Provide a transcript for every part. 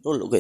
तो लोग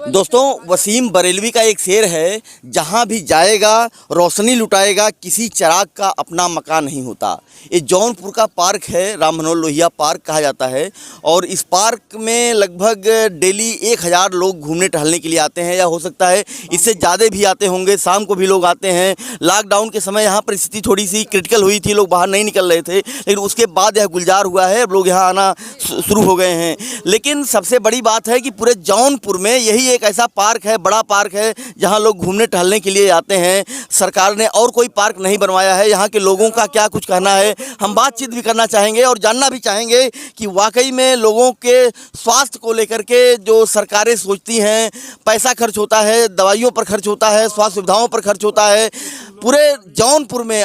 दोस्तों, वसीम बरेलवी का एक शेर है, जहाँ भी जाएगा रोशनी लुटाएगा, किसी चिराग का अपना मकान नहीं होता। ये जौनपुर का पार्क है, राम मनोहर लोहिया पार्क कहा जाता है। और इस पार्क में लगभग डेली 1000 लोग घूमने टहलने के लिए आते हैं, या हो सकता है इससे ज़्यादा भी आते होंगे। शाम को भी लोग आते हैं। लॉकडाउन के समय यहाँ पर स्थिति थोड़ी सी क्रिटिकल हुई थी, लोग बाहर नहीं निकल रहे थे, लेकिन उसके बाद यह गुलजार हुआ है, अब लोग यहाँ आना शुरू हो गए हैं। लेकिन सबसे बड़ी बात है कि पूरे जौनपुर में यही एक ऐसा पार्क है, बड़ा पार्क है, जहां लोग घूमने टहलने के लिए आते हैं। सरकार ने और कोई पार्क नहीं बनवाया है। यहां के लोगों का क्या कुछ कहना है, हम बातचीत भी करना चाहेंगे और जानना भी चाहेंगे कि वाकई में लोगों के स्वास्थ्य को लेकर के जो सरकारें सोचती हैं, पैसा खर्च होता है, दवाइयों पर खर्च होता है, स्वास्थ्य सुविधाओं पर खर्च होता है। पूरे जौनपुर में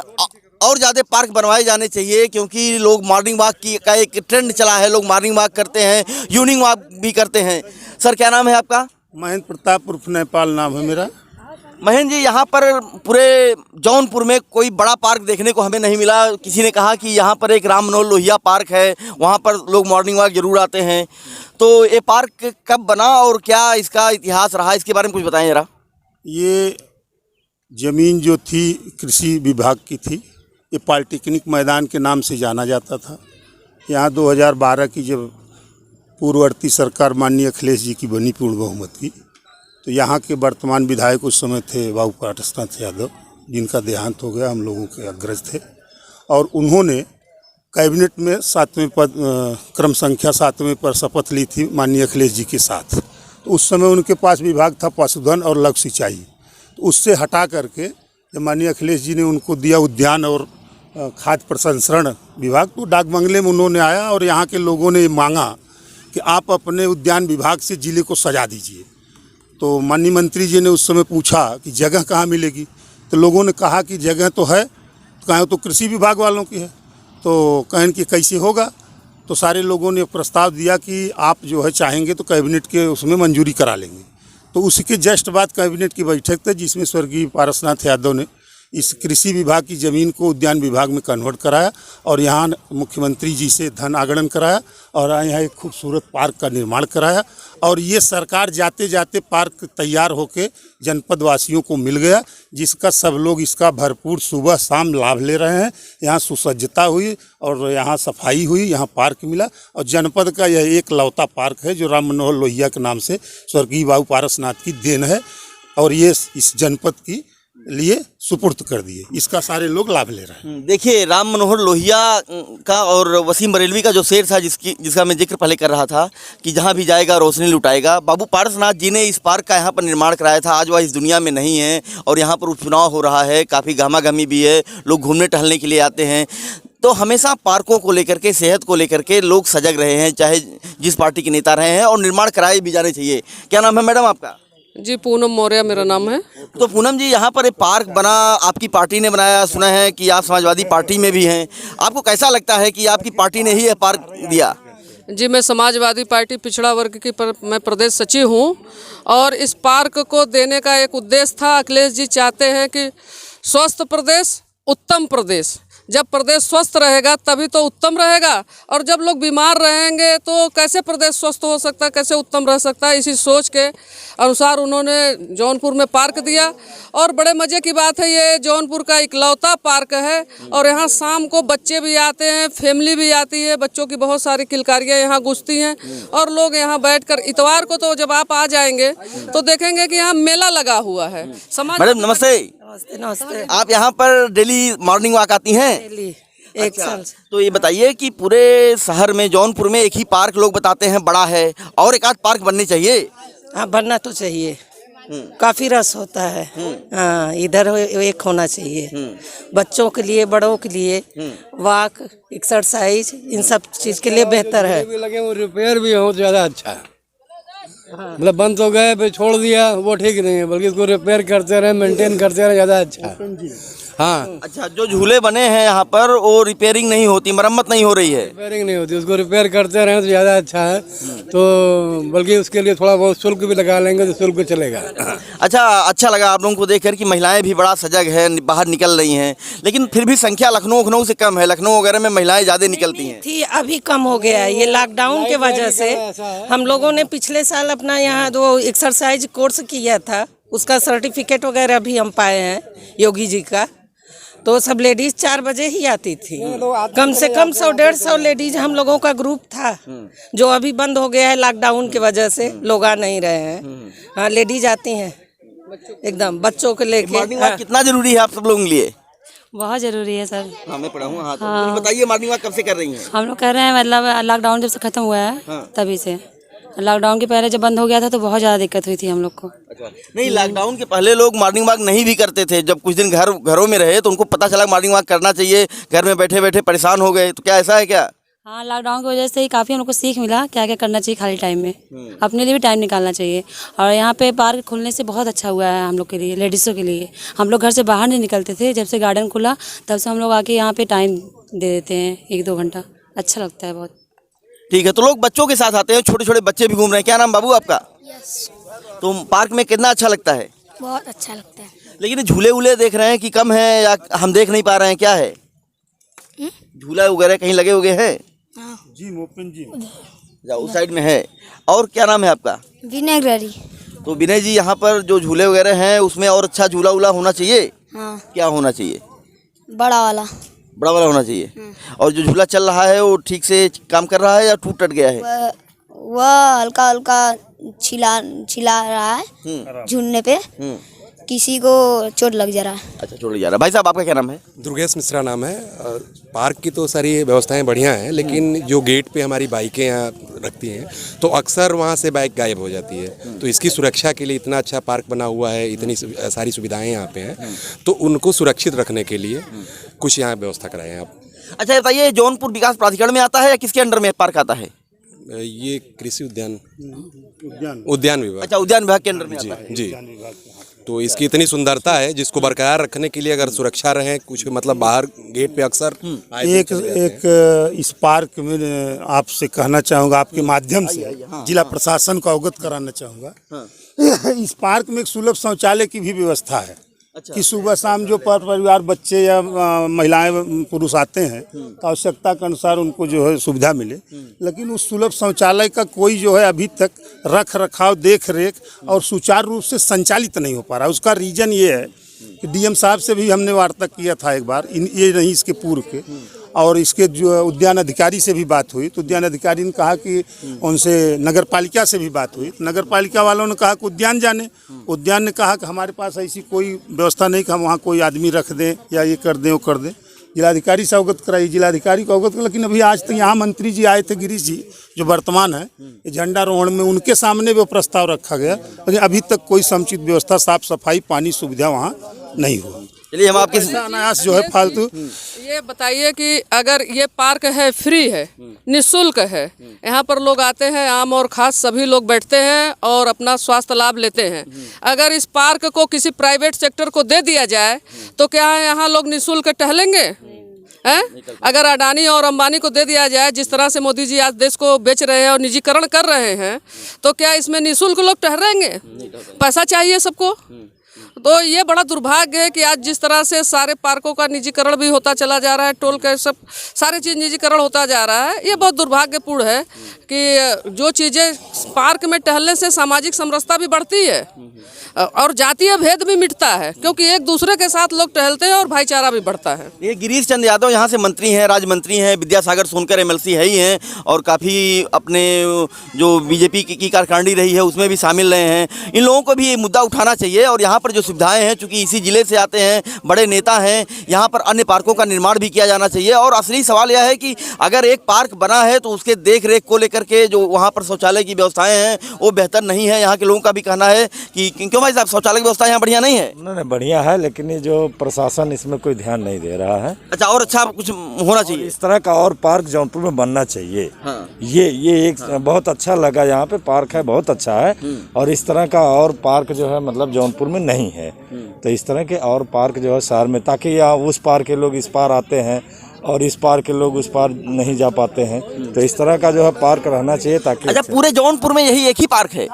और ज़्यादा पार्क बनवाए जाने चाहिए, क्योंकि लोग मॉर्निंग वॉक की का एक ट्रेंड चला है, लोग मॉर्निंग वॉक करते हैं, इवनिंग वॉक भी करते हैं। सर, क्या नाम है आपका? महेंद्र प्रताप उर्फ नेपाल नाम है मेरा। महेंद्र जी, यहाँ पर पूरे जौनपुर में कोई बड़ा पार्क देखने को हमें नहीं मिला। किसी ने कहा कि यहाँ पर एक राम मनोहर लोहिया पार्क है, वहाँ पर लोग मॉर्निंग वॉक जरूर आते हैं। तो ये पार्क कब बना और क्या इसका इतिहास रहा, इसके बारे में कुछ बताएं ज़रा। ये ज़मीन जो थी कृषि विभाग की थी। ये पॉलिटेक्निक मैदान के नाम से जाना जाता था। यहाँ 2012 की जब पूर्ववर्ती सरकार माननीय अखिलेश जी की बनी पूर्ण बहुमत की, तो यहाँ के वर्तमान विधायक उस समय थे बाबू पाटसनाथ यादव, जिनका देहांत हो गया, हम लोगों के अग्रज थे। और उन्होंने कैबिनेट में 7वें पद क्रम संख्या 7वें पर शपथ ली थी माननीय अखिलेश जी के साथ। तो उस समय उनके पास विभाग था पशुधन और लघु सिंचाई। तो उससे हटा करके जब माननीय अखिलेश जी ने उनको दिया उद्यान और खाद्य प्रसंस्करण विभाग, तो डाक बंगले में उन्होंने आया और यहाँ के लोगों ने मांगा कि आप अपने उद्यान विभाग से जिले को सजा दीजिए। तो माननीय मंत्री जी ने उस समय पूछा कि जगह कहाँ मिलेगी, तो लोगों ने कहा कि जगह तो है, कहें तो कृषि विभाग वालों की है। तो कहें कि कैसे होगा, तो सारे लोगों ने प्रस्ताव दिया कि आप जो है चाहेंगे तो कैबिनेट के उसमें मंजूरी करा लेंगे। तो उसके जस्ट बाद कैबिनेट की बैठक थी, जिसमें स्वर्गीय पारसनाथ यादव ने इस कृषि विभाग की ज़मीन को उद्यान विभाग में कन्वर्ट कराया और यहाँ मुख्यमंत्री जी से धन आगमन कराया और यहाँ एक खूबसूरत पार्क का निर्माण कराया। और ये सरकार जाते जाते पार्क तैयार होकर जनपद वासियों को मिल गया, जिसका सब लोग इसका भरपूर सुबह शाम लाभ ले रहे हैं। यहाँ सुसज्जता हुई और यहाँ सफाई हुई, यहाँ पार्क मिला। और जनपद का यह एक लौता पार्क है जो राम मनोहर लोहिया के नाम से स्वर्गीय बाबू पारसनाथ की देन है, और ये इस जनपद की लिए सुपुर्द कर दिए। इसका सारे लोग लाभ ले रहे हैं। देखिए, राम मनोहर लोहिया का और वसीम बरेलवी का जो शेर था, जिसका मैं जिक्र पहले कर रहा था कि जहाँ भी जाएगा रोशनी लुटाएगा, बाबू पारसनाथ जी ने इस पार्क का यहाँ पर निर्माण कराया था। आज वह इस दुनिया में नहीं है और यहाँ पर उपचुनाव हो रहा है, काफ़ी गहमा-गहमी भी है, लोग घूमने टहलने के लिए आते हैं। तो हमेशा पार्कों को लेकर के, सेहत को लेकर के लोग सजग रहे हैं, चाहे जिस पार्टी के नेता रहे हैं, और निर्माण कराए भी जाने चाहिए। क्या नाम है मैडम आपका? जी, पूनम मौर्य मेरा नाम है। तो पूनम जी, यहाँ पर एक पार्क बना, आपकी पार्टी ने बनाया, सुना है कि आप समाजवादी पार्टी में भी हैं। आपको कैसा लगता है कि आपकी पार्टी ने ही यह पार्क दिया? जी, मैं समाजवादी पार्टी पिछड़ा वर्ग की मैं प्रदेश सचिव हूँ और इस पार्क को देने का एक उद्देश्य था। अखिलेश जी चाहते हैं कि स्वस्थ प्रदेश, उत्तम प्रदेश। जब प्रदेश स्वस्थ रहेगा तभी तो उत्तम रहेगा, और जब लोग बीमार रहेंगे तो कैसे प्रदेश स्वस्थ हो सकता है, कैसे उत्तम रह सकता है। इसी सोच के अनुसार उन्होंने जौनपुर में पार्क दिया। और बड़े मज़े की बात है, ये जौनपुर का इकलौता पार्क है और यहाँ शाम को बच्चे भी आते हैं, फैमिली भी आती है, बच्चों की बहुत सारी किलकारियाँ यहाँ गूंजती हैं और लोग यहाँ बैठकर इतवार को तो जब आप आ जाएंगे तो देखेंगे कि यहाँ मेला लगा हुआ है। मैडम नमस्ते। नमस्ते। नमस्ते। आप यहाँ पर डेली मॉर्निंग वॉक आती हैं? डेली, एक साल से। तो ये बताइए कि पूरे शहर में, जौनपुर में एक ही पार्क लोग बताते हैं बड़ा है, और एक आध पार्क बननी चाहिए। हाँ, बनना तो चाहिए, काफी रस होता है। हाँ, इधर एक होना चाहिए, बच्चों के लिए, बड़ों के लिए, वॉक, एक्सरसाइज, इन सब चीज के लिए बेहतर है। लगे वो रिपेयर भी हो ज्यादा अच्छा है। मतलब बंद तो गए, फिर छोड़ दिया, वो ठीक नहीं है, बल्कि इसको रिपेयर करते रहे, मेंटेन करते रहे, ज़्यादा अच्छा है। हाँ, अच्छा, जो झूले बने हैं यहाँ पर वो रिपेयरिंग नहीं होती, मरम्मत नहीं हो रही है। रिपेयरिंग नहीं होती, उसको रिपेयर करते रहें तो ज़्यादा अच्छा है। तो बल्कि उसके लिए थोड़ा बहुत शुल्क भी लगा लेंगे तो शुल्क चलेगा। अच्छा लगा आप लोगों को देखकर कि महिलाएं भी बड़ा सजग है, बाहर निकल रही हैं, लेकिन फिर भी संख्या लखनऊ से कम है। लखनऊ वगैरह में महिलाएं ज़्यादा निकलती हैं। थी, अभी कम हो गया है। ये लॉकडाउन के वजह से हम लोगों ने पिछले साल अपना यहाँ जो एक्सरसाइज कोर्स किया था उसका सर्टिफिकेट वगैरह भी हम पाए हैं योगी जी का। तो सब लेडीज 4 बजे ही आती थी, कम से कम 100-150 लेडीज हम लोगों का ग्रुप था, जो अभी बंद हो गया है लॉकडाउन की वजह से, लोग आ नहीं रहे हैं। हाँ, लेडीज आती हैं एकदम बच्चों को लेके। मॉर्निंग वॉक कितना जरूरी है आप सब लोगों के लिए? बहुत ज़रूरी है सर। हाँ, मैं पढ़ा हूँ। हाँ, तो बताइए मॉर्निंग वॉक कब से कर रही हैं? हम लोग कर रहे हैं, मतलब लॉकडाउन जब से ख़त्म हुआ है तभी से। लॉकडाउन के पहले जब बंद हो गया था तो बहुत ज़्यादा दिक्कत हुई थी हम लोग को। अच्छा, नहीं, लॉकडाउन के पहले लोग मॉर्निंग वॉक नहीं भी करते थे। जब कुछ दिन घरों में रहे तो उनको पता चला मॉर्निंग वॉक करना चाहिए, घर में बैठे बैठे परेशान हो गए। तो क्या ऐसा है क्या? हाँ, लॉकडाउन की वजह से ही काफ़ी हम लोग को सीख मिला क्या क्या करना चाहिए खाली टाइम में। अपने लिए भी टाइम निकालना चाहिए। और यहाँ पे पार्क खुलने से बहुत अच्छा हुआ है हम लोग के लिए, लेडीज़ों के लिए। हम लोग घर से बाहर नहीं निकलते थे, जब से गार्डन खुला तब से हम लोग आके यहाँ पे टाइम दे देते हैं 1-2 घंटा। अच्छा लगता है बहुत। ठीक है, तो लोग बच्चों के साथ आते हैं, छोटे छोटे बच्चे भी घूम रहे हैं। क्या नाम बाबू आपका? यस, तो पार्क में कितना अच्छा लगता है? बहुत अच्छा लगता है। लेकिन ये झूले वूले देख रहे हैं कि कम है या हम देख नहीं पा रहे हैं, क्या है? झूला वगैरह कहीं लगे हुए हैं? हाँ, जिम, ओपन जिम जाओ उस साइड में है। और क्या नाम है आपका? विनेगरी। तो विनय जी, यहाँ पर जो झूले वगैरह हैं उसमें और अच्छा झूला वूला होना चाहिए। हाँ, क्या होना चाहिए? बड़ा वाला। बड़ा वाला होना चाहिए। और जो झूला चल रहा है वो ठीक से काम कर रहा है या टूट गया है? वह हल्का हल्का छिला रहा है झूलने पे, किसी को चोट लग जा रहा है। अच्छा, छोड़ जा रहा है। भाई साहब, आपका क्या नाम है? दुर्गेश मिश्रा नाम है। और पार्क की तो सारी व्यवस्थाएं बढ़िया हैं, लेकिन जो गेट पे हमारी बाइकें यहाँ रखती हैं तो अक्सर वहाँ से बाइक गायब हो जाती है। तो इसकी सुरक्षा के लिए इतना अच्छा पार्क बना हुआ है, इतनी सारी सुविधाएं यहाँ पे हैं, तो उनको सुरक्षित रखने के लिए कुछ यहाँ व्यवस्था कराएं आप। अच्छा, बताइए, जौनपुर विकास प्राधिकरण में आता है या किसके अंडर में पार्क आता है? ये कृषि उद्यान विभाग। अच्छा, उद्यान विभाग के अंडर में आता है। जी। तो इसकी इतनी सुंदरता है जिसको बरकरार रखने के लिए अगर सुरक्षा रहे कुछ, मतलब बाहर गेट पे अक्सर एक इस पार्क में आपसे कहना चाहूँगा, आपके माध्यम से जिला प्रशासन को अवगत कराना चाहूँगा। इस पार्क में एक सुलभ शौचालय की भी व्यवस्था है। कि सुबह शाम जो परिवार बच्चे या महिलाएं पुरुष आते हैं तो आवश्यकता के अनुसार उनको जो है सुविधा मिले, लेकिन उस सुलभ शौचालय का कोई जो है अभी तक रख रखाव, देख रेख और सुचारू रूप से संचालित नहीं हो पा रहा। उसका रीजन ये है कि डीएम साहब से भी हमने वार्ता किया था एक बार, ये नहीं इसके पूर्व के, और इसके जो उद्यान अधिकारी से भी बात हुई तो उद्यान अधिकारी ने कहा कि उनसे नगर पालिका से भी बात हुई तो नगर पालिका वालों ने कहा कि उद्यान जाने। उद्यान ने कहा कि हमारे पास ऐसी कोई व्यवस्था नहीं कि हम वहाँ कोई आदमी रख दें या ये कर दें वो कर दें। जिलाधिकारी से अवगत कराई, जिलाधिकारी को अवगत कर, लेकिन अभी आज तक यहाँ मंत्री जी आए थे, गिरीश जी जो वर्तमान है, झंडारोहण में उनके सामने वो प्रस्ताव रखा गया, लेकिन अभी तक कोई समुचित व्यवस्था, साफ सफाई, पानी सुविधा वहाँ नहीं हुआ। चलिए, हम आपके अनायास जो है फालतू। ये बताइए कि अगर ये पार्क है, फ्री है, निःशुल्क है, यहाँ पर लोग आते हैं, आम और खास सभी लोग बैठते हैं और अपना स्वास्थ्य लाभ लेते हैं। अगर इस पार्क को किसी प्राइवेट सेक्टर को दे दिया जाए तो क्या यहाँ लोग निःशुल्क टहलेंगे? हैं? अगर अडानी और अंबानी को दे दिया जाए, जिस तरह से मोदी जी आज देश को बेच रहे हैं और निजीकरण कर रहे हैं, तो क्या इसमें निःशुल्क लोग ठहरेंगे? पैसा चाहिए सबको। तो ये बड़ा दुर्भाग्य है कि आज जिस तरह से सारे पार्कों का निजीकरण भी होता चला जा रहा है, टोल के सब सारे चीज़ निजीकरण होता जा रहा है। ये बहुत दुर्भाग्यपूर्ण है कि जो चीज़ें पार्क में टहलने से सामाजिक समरसता भी बढ़ती है और जातीय भेद भी मिटता है, क्योंकि एक दूसरे के साथ लोग टहलते हैं और भाईचारा भी बढ़ता है। ये गिरीश चंद्र यादव यहाँ से मंत्री हैं, राज्य मंत्री हैं, विद्यासागर सोनकर एमएलसी है ही हैं और काफ़ी अपने जो बीजेपी की कारकांडी रही है उसमें भी शामिल रहे हैं। इन लोगों को भी ये मुद्दा उठाना चाहिए और यहाँ पर जो सुविधाएं हैं, चूँकि इसी ज़िले से आते हैं, बड़े नेता हैं, यहाँ पर अन्य पार्कों का निर्माण भी किया जाना चाहिए। और असली सवाल यह है कि अगर एक पार्क बना है तो उसके देख रेख को लेकर के जो वहाँ पर शौचालय की व्यवस्थाएँ हैं वो बेहतर नहीं है। यहाँ के लोगों का भी कहना है कि क्यों भाई साहब, शौचालय की व्यवस्था यहाँ बढ़िया नहीं है? नहीं, बढ़िया है, लेकिन ये जो प्रशासन इसमें कोई ध्यान नहीं दे रहा है। अच्छा, और अच्छा कुछ होना चाहिए। इस तरह का और पार्क जौनपुर में बनना चाहिए। हाँ। ये एक बहुत अच्छा लगा, यहाँ पे पार्क है, बहुत अच्छा है, और इस तरह का और पार्क जो है मतलब जौनपुर में नहीं नहीं है। तो इस तरह के और पार्क जो है शहर में, ताकि यहाँ उस पार के लोग इस पार आते हैं और इस पार के लोग उस पार नहीं जा पाते हैं, तो इस तरह का जो है पार्क रहना चाहिए ताकि। अच्छा, पूरे जौनपुर में यही एक ही पार्क है?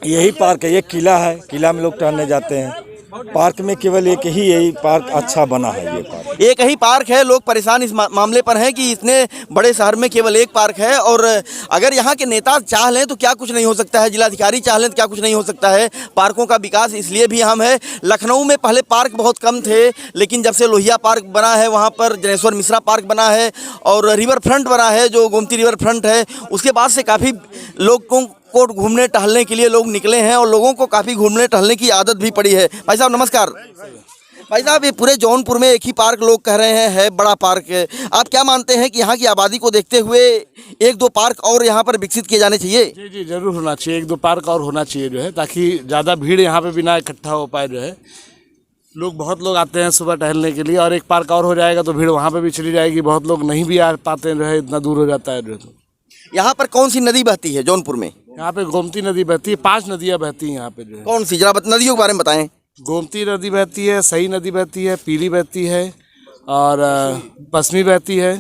यही पार्क है, ये किला है, किला में लोग टहलने जाते हैं। पार्क में केवल एक ही यही पार्क अच्छा बना है। ये पार्क एक ही पार्क है। लोग परेशान इस मामले पर हैं कि इतने बड़े शहर में केवल एक पार्क है, और अगर यहाँ के नेता चाह लें तो क्या कुछ नहीं हो सकता है, जिलाधिकारी चाह लें तो क्या कुछ नहीं हो सकता है। पार्कों का विकास इसलिए भी अहम है। लखनऊ में पहले पार्क बहुत कम थे, लेकिन जब से लोहिया पार्क बना है, वहाँ पर जनेश्वर मिश्रा पार्क बना है और रिवर फ्रंट बना है जो गोमती रिवर फ्रंट है, उसके बाद से काफ़ी लोगों को घूमने टहलने के लिए लोग निकले हैं और लोगों को काफ़ी घूमने टहलने की आदत भी पड़ी है। भाई साहब नमस्कार। भाई साहब, ये पूरे जौनपुर में एक ही पार्क लोग कह रहे हैं बड़ा पार्क है। आप क्या मानते हैं कि यहाँ की आबादी को देखते हुए एक दो पार्क और यहाँ पर विकसित किए जाने चाहिए? जी जी जरूर होना चाहिए, एक दो पार्क और होना चाहिए जो है, ताकि ज़्यादा भीड़ यहाँ पे भी ना इकट्ठा हो पाए जो है। बहुत लोग आते हैं सुबह टहलने के लिए, और एक पार्क और हो जाएगा तो भीड़ वहाँ पे भी चली जाएगी। बहुत लोग नहीं भी आ पाते हैं जो है, इतना दूर हो जाता है जो है। यहाँ पर कौन सी नदी बहती है जौनपुर में? यहाँ पे गोमती नदी बहती है, 5 नदियाँ बहती हैं यहाँ पे जो है। कौन सी, जरा नदियों के बारे में बताएं। गोमती नदी बहती है, सई नदी बहती है, पीली बहती है और पश्चिमी बहती है,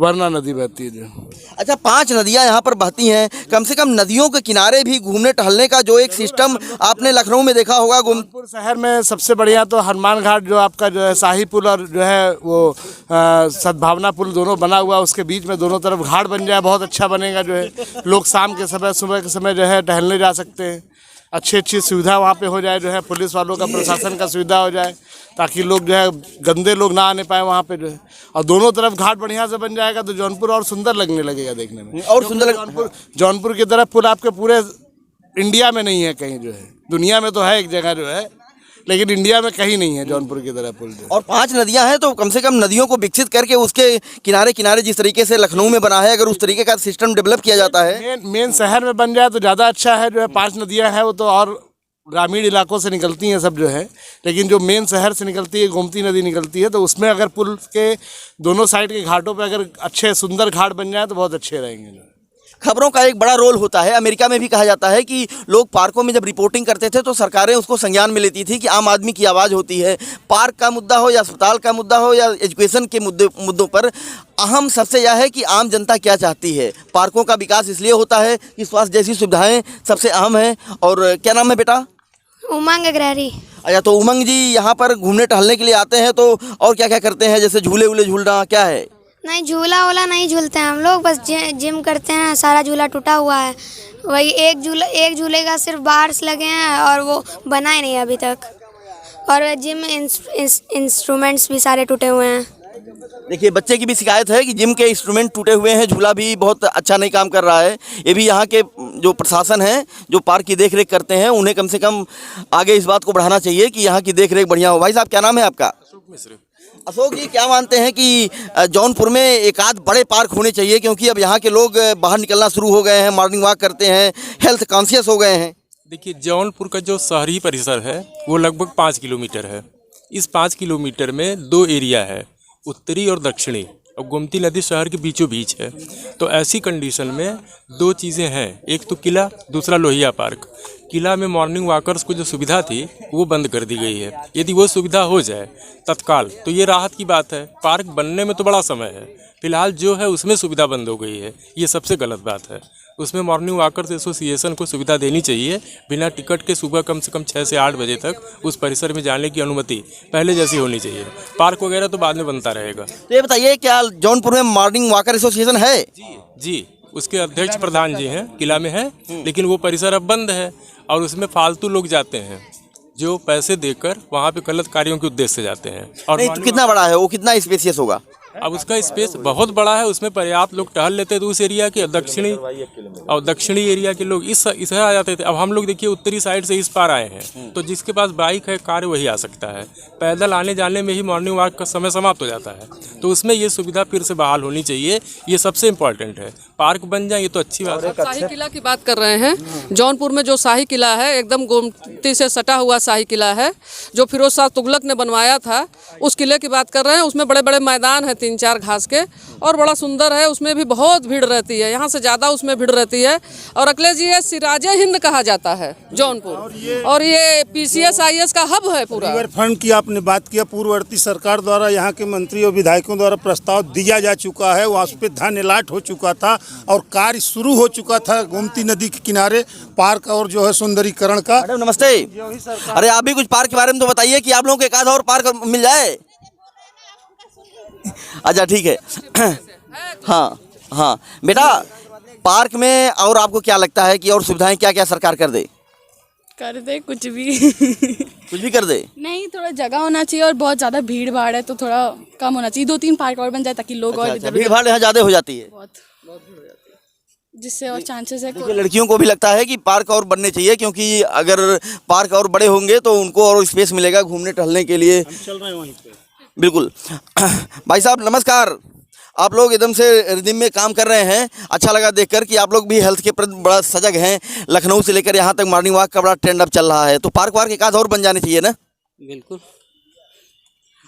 वरना नदी बहती है जो। अच्छा, 5 नदियाँ यहाँ पर बहती हैं। कम से कम नदियों के किनारे भी घूमने टहलने का जो एक सिस्टम आपने लखनऊ में देखा होगा। जौनपुर शहर में सबसे बढ़िया तो हनुमान घाट जो आपका जो है शाही पुल और जो है वो सद्भावना पुल दोनों बना हुआ, उसके बीच में दोनों तरफ घाट बन जाए, बहुत अच्छा बनेगा जो है। लोग शाम के समय, सुबह के समय जो है टहलने जा सकते हैं। अच्छी सुविधा वहाँ पे हो जाए जो है, पुलिस वालों का, प्रशासन का सुविधा हो जाए, ताकि लोग जो है गंदे लोग ना आने पाए वहाँ पे जो है। और दोनों तरफ घाट बढ़िया से बन जाएगा तो जौनपुर और सुंदर लगने लगेगा देखने में। और सुंदर जौनपुर की तरफ पुल आपके पूरे इंडिया में नहीं है कहीं जो है। दुनिया में तो है एक जगह जो है, लेकिन इंडिया में कहीं नहीं है जौनपुर की तरह पुल जो। और 5 नदियां हैं तो कम से कम नदियों को विकसित करके उसके किनारे किनारे जिस तरीके से लखनऊ में बना है, अगर उस तरीके का सिस्टम डेवलप किया जाता है, मेन शहर में बन जाए तो ज़्यादा अच्छा है जो है। 5 नदियां हैं वो तो और ग्रामीण इलाकों से निकलती हैं सब जो है, लेकिन जो मेन शहर से निकलती है, गोमती नदी निकलती है, तो उसमें अगर पुल के दोनों साइड के घाटों पे अगर अच्छे सुंदर घाट बन जाए तो बहुत अच्छे रहेंगे। खबरों का एक बड़ा रोल होता है। अमेरिका में भी कहा जाता है कि लोग पार्कों में जब रिपोर्टिंग करते थे तो सरकारें उसको संज्ञान में लेती थी कि आम आदमी की आवाज़ होती है। पार्क का मुद्दा हो या अस्पताल का मुद्दा हो या एजुकेशन के मुद्दों पर अहम सबसे यह है कि आम जनता क्या चाहती है। पार्कों का विकास इसलिए होता है कि स्वास्थ्य जैसी सुविधाएं सबसे अहम हैं। और क्या नाम है बेटा? उमंग अग्रहरी। अच्छा, तो उमंग जी यहाँ पर घूमने टहलने के लिए आते हैं तो और क्या क्या करते हैं, जैसे झूले वूले झूलना क्या है? नहीं, झूला वूला नहीं झूलते हैं हम लोग, बस जिम करते हैं। सारा झूला टूटा हुआ है, वही एक झूले का सिर्फ बार्स लगे हैं और वो बना ही नहीं अभी तक। और जिम इंस्ट्रूमेंट्स भी सारे टूटे हुए हैं। देखिए, बच्चे की भी शिकायत है कि जिम के इंस्ट्रूमेंट टूटे हुए हैं, झूला भी बहुत अच्छा नहीं काम कर रहा है। ये भी यहाँ के जो प्रशासन है, जो पार्क की देखरेख करते हैं, उन्हें कम से कम आगे इस बात को बढ़ाना चाहिए कि यहाँ की देखरेख बढ़िया हो। भाई साहब, क्या नाम है आपका? अशोक जी, क्या मानते हैं कि जौनपुर में एक आध बड़े पार्क होने चाहिए, क्योंकि अब यहाँ के लोग बाहर निकलना शुरू हो गए हैं, मॉर्निंग वॉक करते हैं, हेल्थ कॉन्शियस हो गए हैं? देखिए, जौनपुर का जो शहरी परिसर है वो लगभग 5 किलोमीटर है। इस 5 किलोमीटर में 2 एरिया है, उत्तरी और दक्षिणी, और गोमती नदी शहर के बीचों बीच है। तो ऐसी कंडीशन में 2 चीज़ें हैं, एक तो किला, दूसरा लोहिया पार्क। किला में मॉर्निंग वॉकर्स को जो सुविधा थी वो बंद कर दी गई है। यदि वो सुविधा हो जाए तत्काल तो ये राहत की बात है। पार्क बनने में तो बड़ा समय है, फिलहाल जो है उसमें सुविधा बंद हो गई है, ये सबसे गलत बात है। उसमें मॉर्निंग वॉकर्स एसोसिएशन को सुविधा देनी चाहिए, बिना टिकट के सुबह कम से कम 6 से 8 बजे तक उस परिसर में जाने की अनुमति पहले जैसी होनी चाहिए। पार्क वगैरह तो बाद में बनता रहेगा। तो ये बताइए, क्या जौनपुर में मॉर्निंग वॉकर एसोसिएशन है? जी, उसके अध्यक्ष प्रधान जी हैं, किला में है, लेकिन वो परिसर अब बंद है और उसमें फालतू लोग जाते हैं जो पैसे देकर वहाँ पे गलत कार्यों के उद्देश्य से जाते हैं। और नहीं, तो कितना बड़ा है वो, कितना स्पेसियस होगा? अब उसका स्पेस बहुत बड़ा है, उसमें पर्याप्त लोग टहल लेते हैं। तो उस एरिया के दक्षिणी एरिया के लोग इस आ जाते थे। अब हम लोग देखिए उत्तरी साइड से इस पार आए हैं, तो जिसके पास बाइक है, कार, वही आ सकता है। पैदल आने जाने में ही मॉर्निंग वॉक का समय समाप्त हो जाता है। तो उसमें ये सुविधा फिर से बहाल होनी चाहिए, ये सबसे इम्पोर्टेंट है। पार्क बन जाए ये तो अच्छी बात है। शाही किला की बात कर रहे हैं। जौनपुर में जो शाही किला है, एकदम गोमती से सटा हुआ शाही किला है, जो फिरोज शाह तुगलक ने बनवाया था, उस किले की बात कर रहे हैं। उसमें बड़े बड़े मैदान हैं 3-4 घास के, और बड़ा सुंदर है। उसमें भी बहुत भीड़ रहती है, यहाँ से ज़्यादा उसमें भीड़ रहती है। और अखिलेश जी ये सिराजे हिंद कहा जाता है जौनपुर, और ये PCS IAS का हब है पूरा। रिवर फ्रंट की आपने बात किया, पूर्ववर्ती सरकार द्वारा यहाँ के मंत्री और विधायकों द्वारा प्रस्ताव दिया जा चुका है, वहाँ पे धन अलॉट हो चुका था और कार्य शुरू हो चुका था गोमती नदी के किनारे पार्क और जो है सुंदरीकरण का। मैडम नमस्ते। अरे आप भी कुछ पार्क के बारे में तो बताइए कि आप लोगों को एक आधा और पार्क मिल जाए। अच्छा ठीक है। हाँ हाँ बेटा, पार्क में और आपको क्या लगता है कि और सुविधाएं क्या क्या सरकार कर दे? कर दे कुछ भी। कुछ भी कर दे? नहीं, थोड़ा जगह होना चाहिए और बहुत ज़्यादा भीड़ भाड़ है तो थोड़ा कम होना चाहिए। 2-3 पार्क और बन जाए ताकि लोग और इधर भीड़ भाड़ यहाँ ज़्यादा हो जाती है, बहुत जिससे और चांसेस है। देखिए लड़कियों को भी लगता है कि पार्क और बनने चाहिए, क्योंकि अगर पार्क और बड़े होंगे तो उनको और स्पेस मिलेगा घूमने टहलने के लिए। चल रहे हैं वहीं पे। बिल्कुल। भाई साहब नमस्कार। आप लोग एकदम से रिदिम में काम कर रहे हैं, अच्छा लगा देखकर कि आप लोग भी हेल्थ के प्रति बड़ा सजग हैं। लखनऊ से लेकर यहाँ तक मॉर्निंग वॉक का बड़ा ट्रेंड अब चल रहा है, तो पार्क वार्क एक आध और बन जाने चाहिए ना? बिल्कुल।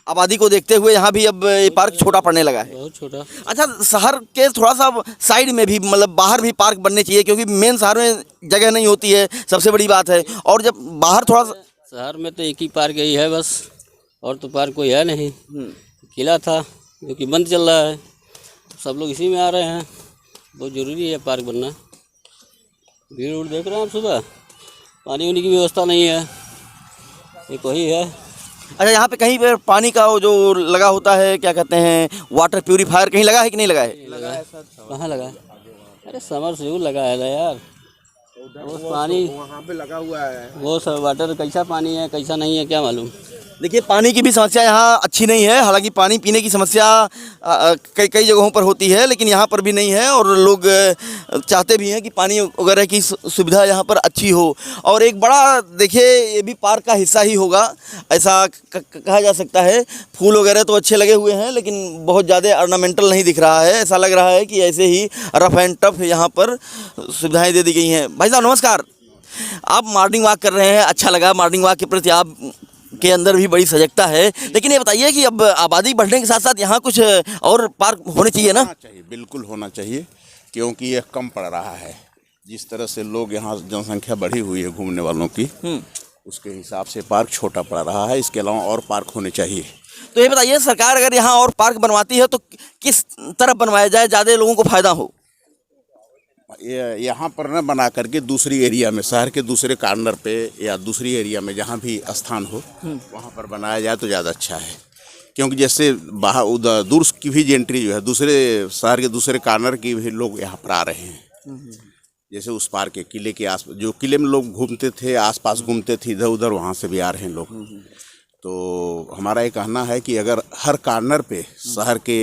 आबादी को देखते हुए यहाँ भी अब ये पार्क छोटा पड़ने लगा है, बहुत छोटा। अच्छा शहर के थोड़ा सा साइड में भी, मतलब बाहर भी पार्क बनने चाहिए, क्योंकि मेन शहर में जगह नहीं होती है, सबसे बड़ी बात है। और जब बाहर थोड़ा सा, शहर में तो एक ही पार्क यही है बस, और तो पार्क कोई है नहीं। किला था जो कि बंद चल रहा है, सब लोग इसी में आ रहे हैं। बहुत ज़रूरी है पार्क बनना। भीड़ उड़ देख रहे हैं आप, सुबह पानी वानी की व्यवस्था नहीं है, एक वही है। अच्छा यहाँ पे कहीं पे पानी का वो जो लगा होता है, क्या कहते हैं, वाटर प्यूरीफायर कहीं लगा है कि नहीं लगा है? लगा है। कहाँ लगा है? अरे समरसेबुल लगा है ना यार, वो पानी वहाँ पे लगा हुआ है। वो सब वाटर कैसा पानी है कैसा नहीं है क्या मालूम। देखिए पानी की भी समस्या यहाँ अच्छी नहीं है, हालांकि पानी पीने की समस्या कई जगहों पर होती है, लेकिन यहाँ पर भी नहीं है। और लोग चाहते भी हैं कि पानी वगैरह की सुविधा यहाँ पर अच्छी हो। और एक बड़ा देखिए ये भी पार्क का हिस्सा ही होगा, ऐसा कहा जा सकता है। फूल वगैरह तो अच्छे लगे हुए हैं, लेकिन बहुत ज़्यादा ऑर्नामेंटल नहीं दिख रहा है। ऐसा लग रहा है कि ऐसे ही रफ एंड टफ यहाँ पर सुविधाएँ दे दी गई हैं। भाई साहब नमस्कार, आप मॉर्निंग वॉक कर रहे हैं, अच्छा लगा। मॉर्निंग वॉक के प्रति आप के अंदर भी बड़ी सजगता है, लेकिन ये बताइए कि अब आबादी बढ़ने के साथ साथ यहाँ कुछ और पार्क होने चाहिए ना? चाहिए, बिल्कुल होना चाहिए, क्योंकि यह कम पड़ रहा है। जिस तरह से लोग यहाँ जनसंख्या बढ़ी हुई है घूमने वालों की, उसके हिसाब से पार्क छोटा पड़ रहा है। इसके अलावा और पार्क होने चाहिए। तो ये बताइए सरकार अगर यहाँ और पार्क बनवाती है तो किस तरफ बनवाया जाए, ज़्यादा लोगों को फायदा हो? यहाँ पर न बना करके दूसरी एरिया में, शहर के दूसरे कॉर्नर पे या दूसरी एरिया में जहाँ भी स्थान हो वहाँ पर बनाया जाए तो ज़्यादा अच्छा है। क्योंकि जैसे बाहर उधर दूर की भी एंट्री जो है, दूसरे शहर के दूसरे कॉर्नर की भी लोग यहाँ पर आ रहे हैं। जैसे उस पार के किले के आस, जो किले में लोग घूमते थे, आसपास घूमते थे इधर उधर, वहाँ से भी आ रहे हैं लोग। तो हमारा ये कहना है कि अगर हर कॉर्नर पे शहर के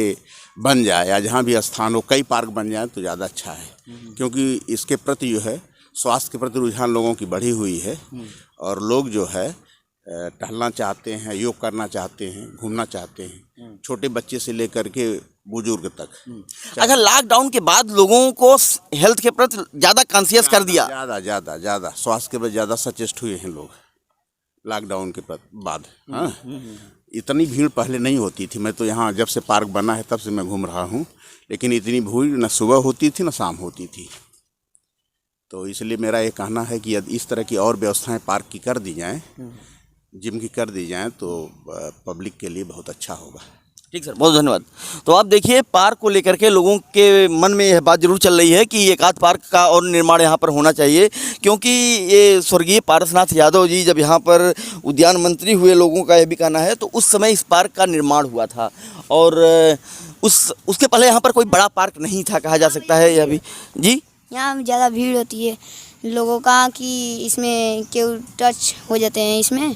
बन जाए या जहाँ भी स्थान हो कई पार्क बन जाए तो ज़्यादा अच्छा है। क्योंकि इसके प्रति जो है स्वास्थ्य के प्रति रुझान लोगों की बढ़ी हुई है, और लोग जो है टहलना चाहते हैं, योग करना चाहते हैं, घूमना चाहते हैं, छोटे बच्चे से लेकर के बुजुर्ग तक। अच्छा लॉकडाउन के बाद लोगों को हेल्थ के प्रति ज़्यादा कॉन्शियस कर दिया, ज़्यादा स्वास्थ्य के प्रति ज़्यादा सचेष्ट हुए हैं लोग लॉकडाउन के बाद। हाँ, इतनी भीड़ पहले नहीं होती थी। मैं तो यहाँ जब से पार्क बना है तब से मैं घूम रहा हूँ, लेकिन इतनी भीड़ न सुबह होती थी न शाम होती थी। तो इसलिए मेरा ये कहना है कि यदि इस तरह की और व्यवस्थाएं पार्क की कर दी जाएं, जिम की कर दी जाएं, तो पब्लिक के लिए बहुत अच्छा होगा। ठीक सर, बहुत धन्यवाद। तो आप देखिए पार्क को लेकर के लोगों के मन में यह बात जरूर चल रही है कि एक आध पार्क का और निर्माण यहाँ पर होना चाहिए, क्योंकि ये स्वर्गीय पारसनाथ यादव जी जब यहाँ पर उद्यान मंत्री हुए, लोगों का यह भी कहना है, तो उस समय इस पार्क का निर्माण हुआ था। और उसके पहले यहाँ पर कोई बड़ा पार्क नहीं था, कहा जा सकता है यह भी। जी यहाँ ज़्यादा भीड़ होती है लोगों का, कि इसमें क्यों टच हो जाते हैं इसमें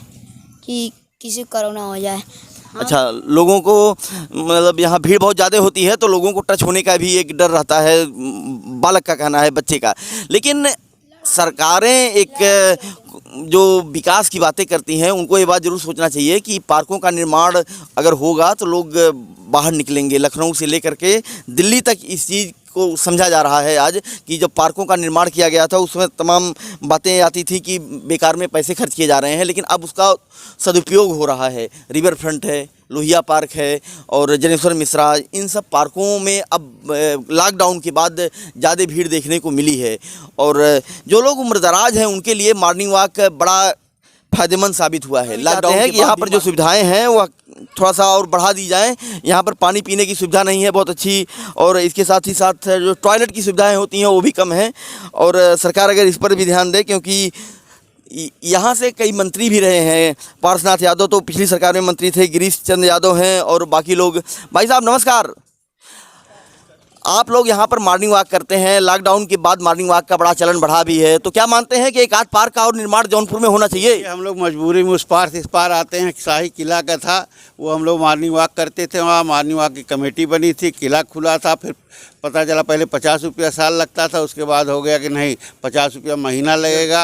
कि किसी को कोरोना हो जाए। हाँ। अच्छा, लोगों को मतलब यहाँ भीड़ बहुत ज़्यादा होती है तो लोगों को टच होने का भी एक डर रहता है, बालक का कहना है, बच्चे का। लेकिन सरकारें एक जो विकास की बातें करती हैं उनको ये बात जरूर सोचना चाहिए कि पार्कों का निर्माण अगर होगा तो लोग बाहर निकलेंगे। लखनऊ से लेकर के दिल्ली तक इस चीज़ को समझा जा रहा है आज कि जब पार्कों का निर्माण किया गया था उसमें तमाम बातें आती थी कि बेकार में पैसे खर्च किए जा रहे हैं, लेकिन अब उसका सदुपयोग हो रहा है। रिवर फ्रंट है, लोहिया पार्क है और जनेश्वर मिश्रा, इन सब पार्कों में अब लॉकडाउन के बाद ज़्यादा भीड़ देखने को मिली है और जो लोग उम्रदराज हैं उनके लिए मॉर्निंग वॉक बड़ा फ़ायदेमंद साबित हुआ है। लगता है कि यहाँ पर जो सुविधाएं हैं वह थोड़ा सा और बढ़ा दी जाएं। यहाँ पर पानी पीने की सुविधा नहीं है बहुत अच्छी और इसके साथ ही साथ जो टॉयलेट की सुविधाएं होती हैं वो भी कम हैं और सरकार अगर इस पर भी ध्यान दे, क्योंकि यहाँ से कई मंत्री भी रहे हैं। पार्श्वनाथ यादव तो पिछली सरकार में मंत्री थे, गिरीश चंद्र यादव हैं और बाकी लोग। भाई साहब नमस्कार, आप लोग यहाँ पर मॉर्निंग वॉक करते हैं, लॉकडाउन के बाद मॉर्निंग वॉक का बड़ा चलन बढ़ा भी है, तो क्या मानते हैं कि एक आध पार्क का और निर्माण जौनपुर में होना चाहिए? हम लोग मजबूरी में उस पार से इस पार आते हैं। शाही किला का था, वो हम लोग मॉर्निंग वॉक करते थे, वहाँ मॉर्निंग वॉक की कमेटी बनी थी, किला खुला था। फिर पता चला पहले 50 रुपया साल लगता था, उसके बाद हो गया कि नहीं 50 रुपया महीना लगेगा।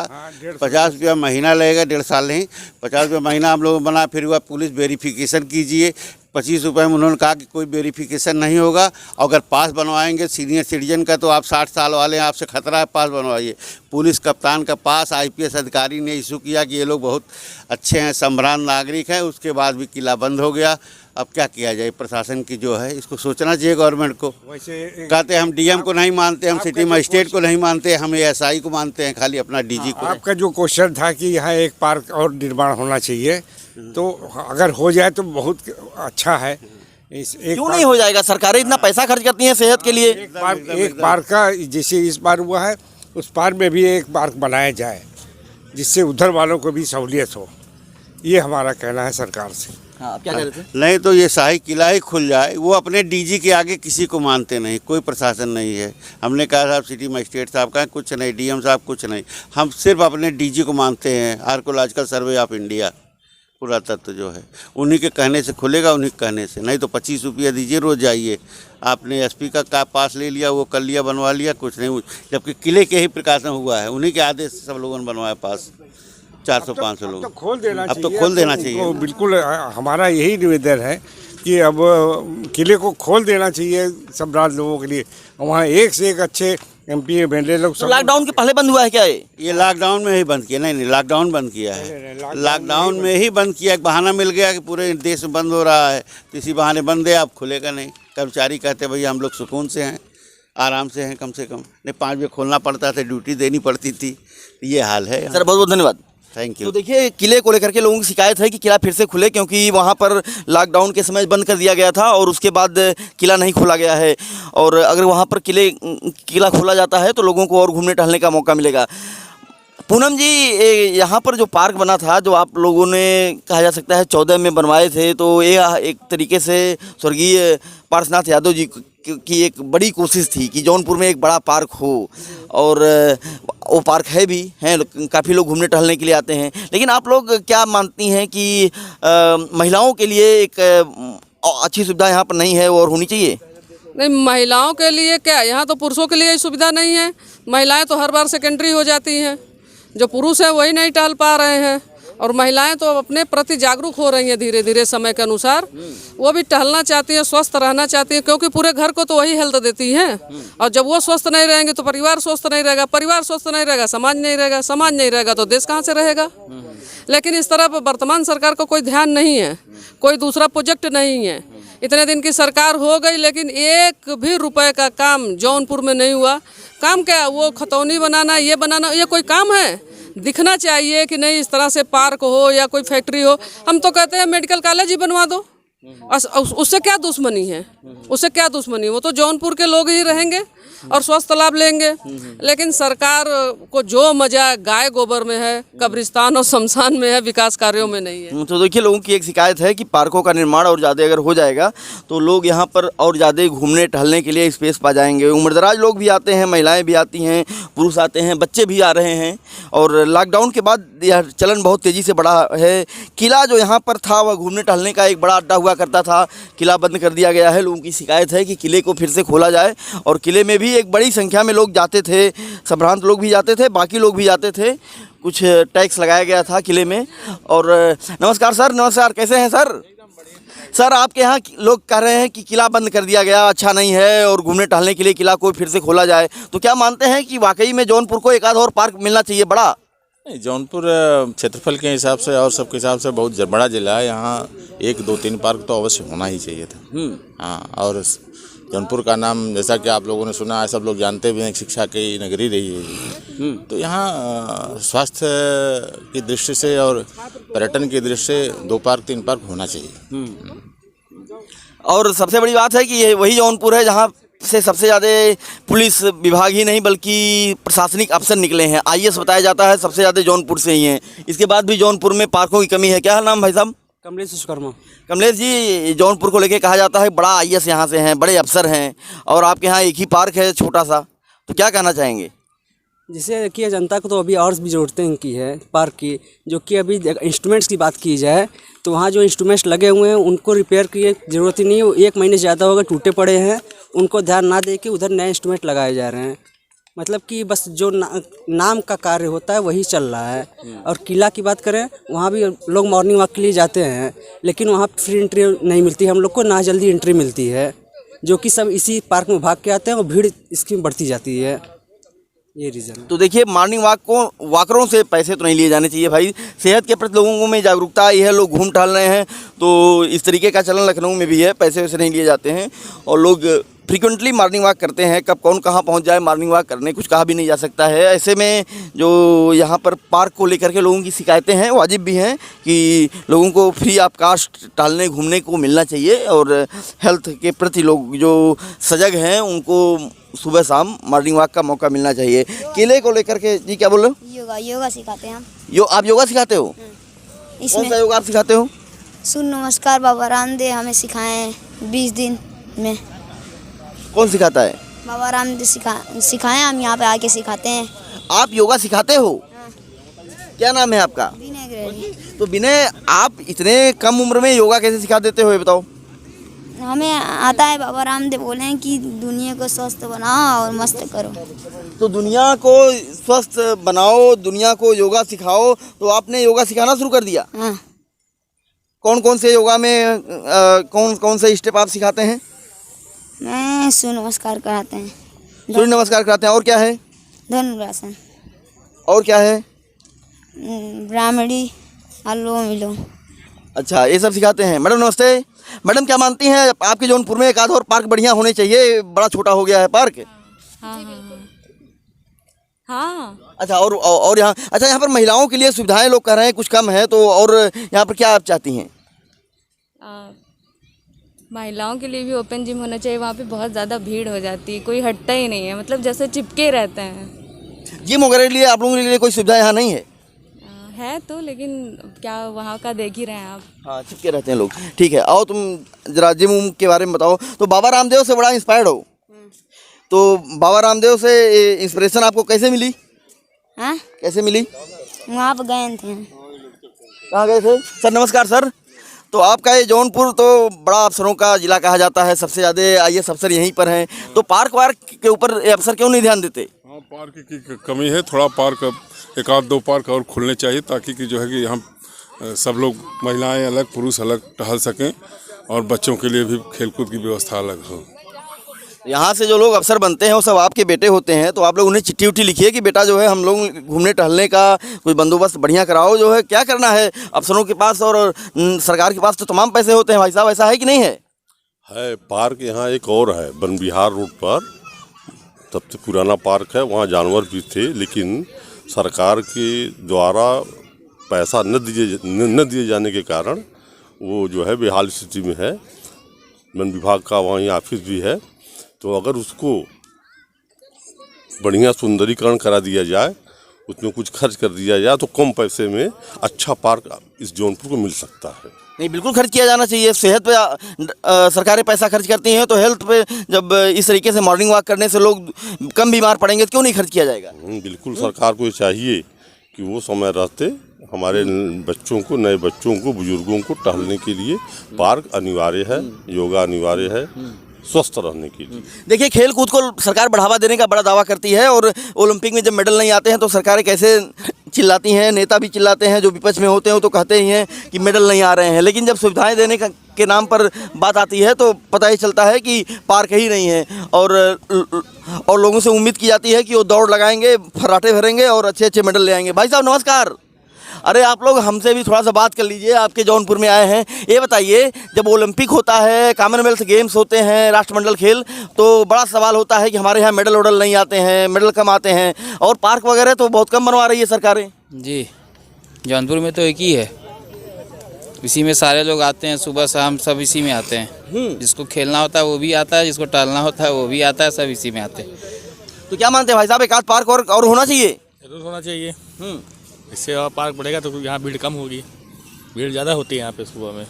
50 रुपया महीना लगेगा, 1.5 साल नहीं 50 रुपया महीना हम लोग बना। फिर हुआ पुलिस वेरिफिकेशन कीजिए, 25 रुपये में उन्होंने कहा कि कोई वेरिफिकेशन नहीं होगा। अगर पास बनवाएंगे सीनियर सिटीजन का तो आप 60 साल वाले हैं, आपसे खतरा है, पास बनवाइए। पुलिस कप्तान का पास IPS अधिकारी ने इशू किया कि ये लोग बहुत अच्छे हैं, संभ्रांत नागरिक हैं। उसके बाद भी किला बंद हो गया। अब क्या किया जाए, प्रशासन की जो है इसको सोचना चाहिए गवर्नमेंट को। वैसे कहते हैं हम DM को नहीं मानते, हम सिटी मजिस्ट्रेट को नहीं मानते, हम SI को मानते हैं, खाली अपना DG को। आपका जो क्वेश्चन था कि यहाँ एक पार्क और निर्माण होना चाहिए, तो अगर हो जाए तो बहुत अच्छा है। क्यों नहीं हो जाएगा? सरकारें इतना पैसा खर्च करती हैं सेहत के लिए। एक पार्क का जैसे इस बार हुआ है, उस पार्क में भी एक पार्क बनाया जाए जिससे उधर वालों को भी सहूलियत हो। ये हमारा कहना है सरकार से। हाँ, क्या कह रहे थे? नहीं तो ये शाही किला ही खुल जाए। वो अपने DG के आगे किसी को मानते नहीं, कोई प्रशासन नहीं है। हमने कहा साहब सिटी मजिस्ट्रेट साहब का कुछ नहीं, DM साहब कुछ नहीं, हम सिर्फ अपने DG को मानते हैं। आर्कोलॉजिकल सर्वे ऑफ इंडिया पुरातत्व जो है उन्हीं के कहने से खुलेगा, उन्हीं के कहने से। नहीं तो 25 रुपया दीजिए, रोज़ जाइए। आपने SP का पास ले लिया, वो कर लिया, बनवा लिया, कुछ नहीं। जबकि किले के ही प्रकाशन हुआ है, उन्हीं के आदेश से सब लोगों ने बनवाया पास। 400-500 लोग। अब तो खोल देना चाहिए। अब तो खोल देना चाहिए। बिल्कुल हमारा यही निवेदन है कि अब किले को खोल देना चाहिए सब राज लोगों के लिए। वहाँ एक से एक अच्छे MP MLA लोग। तो लॉकडाउन के पहले बंद हुआ है क्या ये लॉकडाउन में ही बंद किया? नहीं, लॉकडाउन बंद किया है। लॉकडाउन में ही बंद किया। एक बहाना मिल गया कि पूरे देश में बंद हो रहा है, तो इसी बहाने बंद है, अब खुलेगा नहीं। कर्मचारी कहते भैया हम लोग सुकून से हैं, आराम से हैं, कम से कम नहीं 5 बजे खोलना पड़ता था, ड्यूटी देनी पड़ती थी। ये हाल है सर। बहुत बहुत धन्यवाद, थैंक यू। तो देखिए, किले को लेकर के लोगों की शिकायत है कि किला फिर से खुले, क्योंकि वहाँ पर लॉकडाउन के समय बंद कर दिया गया था और उसके बाद किला नहीं खोला गया है। और अगर वहाँ पर किला खोला जाता है तो लोगों को और घूमने टहलने का मौका मिलेगा। पूनम जी, यहाँ पर जो पार्क बना था, जो आप लोगों ने कहा जा सकता है 14 में बनवाए थे, तो ये एक तरीके से स्वर्गीय पार्श्वनाथ यादव जी की एक बड़ी कोशिश थी कि जौनपुर में एक बड़ा पार्क हो, और वो पार्क है भी हैं, काफ़ी लोग घूमने टहलने के लिए आते हैं। लेकिन आप लोग क्या मानती हैं कि महिलाओं के लिए एक अच्छी सुविधा यहाँ पर नहीं है और होनी चाहिए? नहीं, महिलाओं के लिए क्या, यहाँ तो पुरुषों के लिए सुविधा नहीं है। महिलाएं तो हर बार सेकेंडरी हो जाती हैं, जो पुरुष है वही नहीं टहल पा रहे हैं। और महिलाएं तो अपने प्रति जागरूक हो रही हैं धीरे धीरे समय के अनुसार। वो भी टहलना चाहती हैं, स्वस्थ रहना चाहती हैं, क्योंकि पूरे घर को तो वही हेल्थ देती हैं। और जब वो स्वस्थ नहीं रहेंगे तो परिवार स्वस्थ नहीं रहेगा, परिवार स्वस्थ नहीं रहेगा समाज नहीं रहेगा, समाज नहीं रहेगा तो देश कहाँ से रहेगा। लेकिन इस तरह वर्तमान सरकार को कोई ध्यान नहीं है, कोई दूसरा प्रोजेक्ट नहीं है। इतने दिन की सरकार हो गई, लेकिन एक भी रुपए का काम जौनपुर में नहीं हुआ। काम क्या, वो खतौनी बनाना, ये बनाना, ये कोई काम है? दिखना चाहिए कि नहीं इस तरह से पार्क हो या कोई फैक्ट्री हो। हम तो कहते हैं मेडिकल कॉलेज ही बनवा दो, उससे क्या दुश्मनी है? उससे क्या दुश्मनी? वो तो जौनपुर के लोग ही रहेंगे और स्वस्थ लाभ लेंगे। लेकिन सरकार को जो मजा गाय गोबर में है, कब्रिस्तान और शमशान में है, विकास कार्यों में नहीं है। तो देखिए, लोगों की एक शिकायत है कि पार्कों का निर्माण और ज़्यादा अगर हो जाएगा तो लोग यहाँ पर और ज़्यादा घूमने टहलने के लिए स्पेस पा जाएंगे। उम्रदराज लोग भी आते हैं, महिलाएं भी आती हैं, पुरुष आते हैं, बच्चे भी आ रहे हैं। और लॉकडाउन के बाद यह चलन बहुत तेज़ी से बढ़ा है। किला जो यहाँ पर था वह घूमने टहलने का एक बड़ा अड्डा हुआ करता था, किला बंद कर दिया गया है। लोगों की शिकायत है कि किले को फिर से खोला जाए, और किले में भी एक बड़ी संख्या में लोग जाते थे, संभ्रांत लोग भी जाते थे, बाकी लोग भी जाते थे। कुछ टैक्स लगाया गया था किले में। और नमस्कार सर, नमस्कार, कैसे हैं सर? सर आपके यहाँ लोग कह रहे हैं कि किला बंद कर दिया गया, अच्छा नहीं है, और घूमने टहलने के लिए किला को फिर से खोला जाए, तो क्या मानते हैं कि वाकई में जौनपुर को एक आध और पार्क मिलना चाहिए बड़ा? नहीं, जौनपुर क्षेत्रफल के हिसाब से और सबके हिसाब से बहुत बड़ा जिला है। यहाँ 1, 2, 3 पार्क तो अवश्य होना ही चाहिए था। हाँ, और जौनपुर का नाम जैसा कि आप लोगों ने सुना है, सब लोग जानते भी हैं, शिक्षा की नगरी रही है। तो यहाँ स्वास्थ्य की दृष्टि से और पर्यटन की दृष्टि से 2 पार्क 3 पार्क होना चाहिए। और सबसे बड़ी बात है कि ये वही जौनपुर है जहाँ से सबसे ज़्यादा पुलिस विभाग ही नहीं बल्कि प्रशासनिक अफसर निकले हैं। आईएएस बताया जाता है सबसे ज़्यादा जौनपुर से ही हैं। इसके बाद भी जौनपुर में पार्कों की कमी है। क्या है नाम भाई साहब? कमलेश विश्वकर्मा। कमलेश जी, जौनपुर को लेके कहा जाता है बड़ा आईएएस यहाँ से हैं, बड़े अफसर हैं, और आपके यहाँ एक ही पार्क है छोटा सा, तो क्या कहना चाहेंगे? जिसे देखिए जनता को तो अभी और भी ज़रूरतें की है पार्क की, जो कि अभी इंस्ट्रूमेंट्स की बात की जाए तो वहाँ जो इंस्ट्रूमेंट्स लगे हुए हैं उनको रिपेयर की ज़रूरत ही नहीं है। 1 महीने से ज़्यादा हो गए, टूटे पड़े हैं, उनको ध्यान ना दे के उधर नए इंस्ट्रूमेंट लगाए जा रहे हैं। मतलब कि बस जो नाम का कार्य होता है वही चल रहा है। और किला की बात करें, वहाँ भी लोग मॉर्निंग वॉक के लिए जाते हैं, लेकिन वहाँ फ्री एंट्री नहीं मिलती हम लोग को, ना जल्दी एंट्री मिलती है, जो कि सब इसी पार्क में भाग के आते हैं और भीड़ इसकी बढ़ती जाती है। ये रीज़न है। तो देखिए, मॉर्निंग वॉक को वॉकरों से पैसे तो नहीं लिए जाने चाहिए भाई। सेहत के प्रति लोगों में जागरूकता आई है, लोग घूम टहल रहे हैं, तो इस तरीके का चलन लखनऊ में भी है, पैसे वैसे नहीं लिए जाते हैं और लोग फ्रीक्वेंटली मॉर्निंग वॉक करते हैं। कब कौन कहाँ पहुँच जाए मॉर्निंग वॉक करने, कुछ कहा भी नहीं जा सकता है। ऐसे में जो यहाँ पर पार्क को लेकर के लोगों की शिकायतें हैं, वाजिब भी हैं कि लोगों को फ्री ऑफ कास्ट टहलने घूमने को मिलना चाहिए, और हेल्थ के प्रति लोग जो सजग हैं उनको सुबह शाम मॉर्निंग वॉक का मौका मिलना चाहिए। किले को लेकर के जी क्या बोल रहे हो? योगा सिखाते हैं हम। आप योगा सिखाते हो? कौन सा योगा आप सिखाते हो? सूर्य नमस्कार बाबा रामदेव हमें सिखाए 20 दिन में। कौन सिखाता है? बाबा रामदेव सिखाए, हम यहाँ पे आके सिखाते हैं। आप योगा सिखाते हो? क्या नाम है आपका? विनय ग्रेडी। तो विनय, आप इतने कम उम्र में योगा कैसे सिखा देते हो, ये बताओ? हमें आता है, बाबा रामदेव बोले हैं कि दुनिया को स्वस्थ बनाओ और मस्त करो। तो दुनिया को स्वस्थ बनाओ, दुनिया को योगा सिखाओ, तो आपने योगा सिखाना शुरू कर दिया? हाँ। कौन कौन से योगा में कौन कौन से स्टेप आप सिखाते हैं? मैं सूर्य नमस्कार कराते हैं। सूर्य नमस्कार कराते हैं, और क्या है? धनुरासन। और क्या है? ब्राह्मणी, अनुलोम विलोम। अच्छा, ये सब सिखाते हैं। मैडम नमस्ते। मैडम, क्या मानती हैं आपके जौनपुर में एक आध और पार्क बढ़िया होने चाहिए, बड़ा छोटा हो गया है पार्क? हाँ। अच्छा, और यहाँ, अच्छा यहाँ पर महिलाओं के लिए सुविधाएं लोग कह रहे हैं कुछ कम है, तो और यहाँ पर क्या आप चाहती हैं? महिलाओं के लिए भी ओपन जिम होना चाहिए। वहाँ पे बहुत ज़्यादा भीड़ हो जाती है, कोई हटता ही नहीं है, मतलब जैसे चिपके रहते हैं। जिम वगैरह के लिए आप लोगों के लिए कोई सुविधा यहाँ नहीं है? है तो, लेकिन क्या वहाँ का देख ही रहे हैं आप। हाँ, चिपके रहते हैं लोग। ठीक है, आओ तुम जरा जिम उम के बारे में बताओ। तो बाबा रामदेव से बड़ा इंस्पायर्ड हो, तो बाबा रामदेव से इंस्पिरेशन आपको कैसे मिली? हाँ? कैसे मिली? वहाँ पर गए थे। कहाँ गए थे? सर नमस्कार सर। तो आपका ये जौनपुर तो बड़ा अफसरों का जिला कहा जाता है, सबसे ज़्यादा आईएएस अफसर यहीं पर हैं, तो पार्क वार्क के ऊपर ये अफसर क्यों नहीं ध्यान देते? हाँ, पार्क की कमी है, थोड़ा पार्क, 1 आध 2 पार्क और खुलने चाहिए, ताकि कि जो है कि यहाँ सब लोग, महिलाएं अलग, पुरुष अलग टहल सकें, और बच्चों के लिए भी खेलकूद की व्यवस्था अलग हो। यहाँ से जो लोग अफसर बनते हैं वो सब आपके बेटे होते हैं, तो आप लोग उन्हें चिट्ठी उट्ठी लिखिए कि बेटा जो है हम लोग घूमने टहलने का कोई बंदोबस्त बढ़िया कराओ। जो है क्या करना है, अफसरों के पास और सरकार के पास तो तमाम पैसे होते हैं भाई साहब, ऐसा है कि नहीं है? है पार्क यहाँ एक और है, वन विहार रोड पर सबसे पुराना पार्क है, वहाँ जानवर भी थे, लेकिन सरकार के द्वारा पैसा न दिए जाने के कारण वो जो है बेहाल स्थिति में है। वन विभाग का वहीं ऑफिस भी है, तो अगर उसको बढ़िया सुंदरीकरण करा दिया जाए, उसमें कुछ खर्च कर दिया जाए, तो कम पैसे में अच्छा पार्क इस जौनपुर को मिल सकता है। नहीं, बिल्कुल खर्च किया जाना चाहिए। सेहत पे सरकारें पैसा खर्च करती हैं, तो हेल्थ पे जब इस तरीके से मॉर्निंग वॉक करने से लोग कम बीमार पड़ेंगे, तो क्यों नहीं खर्च किया जाएगा? बिल्कुल, सरकार को चाहिए कि वो समय रहते हमारे बच्चों को, नए बच्चों को, बुजुर्गों को टहलने के लिए पार्क अनिवार्य है, योगा अनिवार्य है, स्वस्थ रहने के लिए। देखिए, खेल कूद को सरकार बढ़ावा देने का बड़ा दावा करती है, और ओलंपिक में जब मेडल नहीं आते हैं तो सरकारें कैसे चिल्लाती हैं, नेता भी चिल्लाते हैं, जो विपक्ष में होते हैं वो तो कहते ही हैं कि मेडल नहीं आ रहे हैं, लेकिन जब सुविधाएं देने के नाम पर बात आती है तो पता ही चलता है कि पार्क ही नहीं है। और लोगों से उम्मीद की जाती है कि वो दौड़ लगाएंगे, फर्राटे भरेंगे और अच्छे अच्छे मेडल ले आएंगे। भाई साहब नमस्कार। अरे आप लोग हमसे भी थोड़ा सा बात कर लीजिए, आपके जौनपुर में आए हैं। ये बताइए, जब ओलंपिक होता है, कॉमनवेल्थ गेम्स होते हैं, राष्ट्रमंडल खेल, तो बड़ा सवाल होता है कि हमारे यहाँ मेडल वोडल नहीं आते हैं, मेडल कम आते हैं, और पार्क वगैरह तो बहुत कम बनवा रही है सरकारें। जी, जौनपुर में तो एक ही है, इसी में सारे लोग आते हैं, सुबह शाम सब इसी में आते हैं। जिसको खेलना होता है वो भी आता है, जिसको टहलना होता है वो भी आता है, सब इसी में आते हैं। तो क्या मानते हैं भाई साहब, एक आध पार्क और होना चाहिए? जरूर होना चाहिए। इससे और पार्क बढ़ेगा तो यहाँ भीड़ कम होगी। भीड़ ज़्यादा होती है यहाँ पे सुबह में,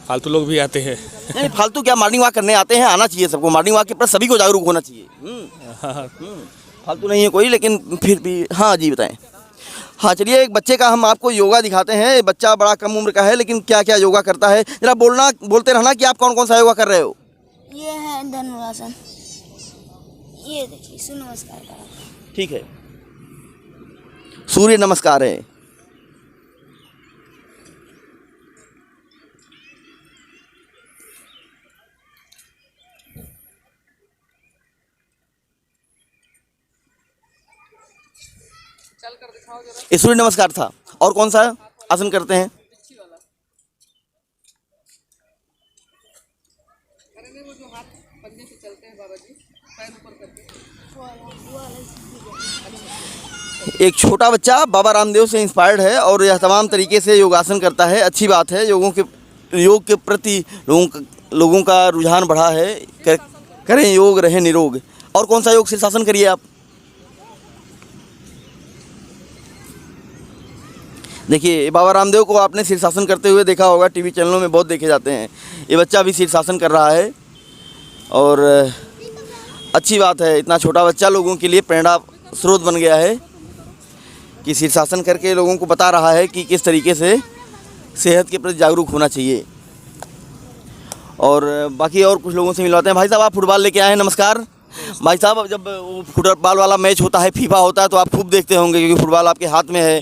फालतू लोग भी आते हैं। नहीं, फालतू क्या, मॉर्निंग वॉक करने आते हैं, आना चाहिए सबको, मॉर्निंग वॉक के प्रति सभी को जागरूक होना चाहिए। फालतू नहीं है कोई, लेकिन फिर भी। हाँ जी बताएं। हाँ चलिए, एक बच्चे का हम आपको योगा दिखाते हैं। बच्चा बड़ा कम उम्र का है, लेकिन क्या क्या योगा करता है, जरा बोलते रहना कि आप कौन कौन सा योगा कर रहे हो। ये है धनुरासन, ये देखिए सूर्य नमस्कार का। ठीक है, सूर्य नमस्कार है। ये सूर्य नमस्कार था। और कौन सा आसन करते हैं? एक छोटा बच्चा बाबा रामदेव से इंस्पायर्ड है और यह तमाम तरीके से योगासन करता है। अच्छी बात है, योग के प्रति लोगों का रुझान बढ़ा है। करें योग, रहें निरोग। और कौन सा योग शीर्षासन करिए आप? देखिए, बाबा रामदेव को आपने शीर्षासन करते हुए देखा होगा, टीवी चैनलों में बहुत देखे जाते हैं। ये बच्चा भी शीर्षासन कर रहा है और अच्छी बात है। इतना छोटा बच्चा लोगों के लिए प्रेरणा स्रोत बन गया है कि शीर्षासन करके लोगों को बता रहा है कि किस तरीके से सेहत के प्रति जागरूक होना चाहिए। और बाकी और कुछ लोगों से मिलवाते हैं। भाई साहब, आप फुटबॉल लेके आए हैं, नमस्कार। भाई साहब, जब वो फुटबॉल वाला मैच होता है, फीफा होता है, तो आप खूब देखते होंगे क्योंकि फुटबॉल आपके हाथ में है।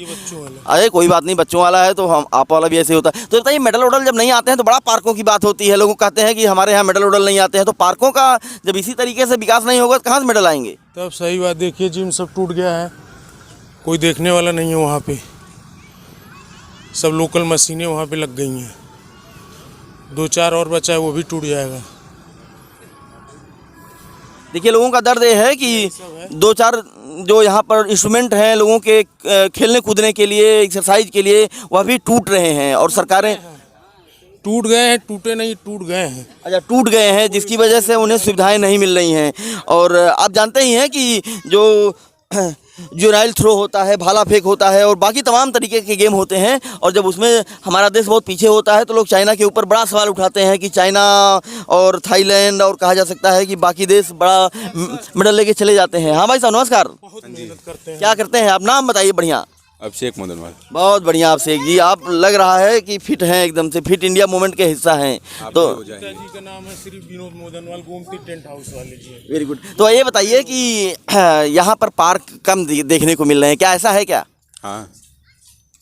अरे कोई बात नहीं, बच्चों वाला है तो हम आप वाला भी ऐसे होता है। तो बताइए, मेडल वोडल जब नहीं आते हैं तो बड़ा पार्कों की बात होती है। लोग कहते हैं कि हमारे यहाँ मेडल वोडल नहीं आते हैं, तो पार्कों का जब इसी तरीके से विकास नहीं होगा तो कहाँ से मेडल आएंगे? तब सही बात। देखिए, जिम सब टूट गया है, कोई देखने वाला नहीं है वहाँ पे। सब लोकल मशीनें वहाँ पे लग गई हैं, 2-4 और बचा है, वो भी टूट जाएगा। देखिए, लोगों का दर्द ये है कि 2-4 जो यहाँ पर इंस्ट्रूमेंट हैं लोगों के खेलने कूदने के लिए, एक्सरसाइज के लिए, वह भी टूट रहे हैं और सरकारें टूट गए हैं। टूटे नहीं, टूट गए हैं। अच्छा, टूट गए हैं, जिसकी वजह से उन्हें सुविधाएं नहीं मिल रही हैं। और आप जानते ही हैं कि जो जुनाइल थ्रो होता है, भाला फेंक होता है और बाकी तमाम तरीके के गेम होते हैं, और जब उसमें हमारा देश बहुत पीछे होता है तो लोग चाइना के ऊपर बड़ा सवाल उठाते हैं कि चाइना और थाईलैंड और कहा जा सकता है कि बाकी देश बड़ा मेडल लेके चले जाते हैं। हाँ भाई साहब नमस्कार। क्या करते हैं आप? नाम बताइए। बढ़िया। अभिषेक मदनवाल। बहुत बढ़िया अभिषेक जी, आप लग रहा है कि फिट हैं, एकदम से फिट इंडिया मूवमेंट के हिस्सा हैं। तो पिताजी का नाम है श्री विनोद मोदनवाल, गोमती टेंट हाउस वाले जी। Very good. तो ये बताइए कि यहाँ पर पार्क कम देखने को मिल रहे हैं, क्या ऐसा है क्या? हाँ,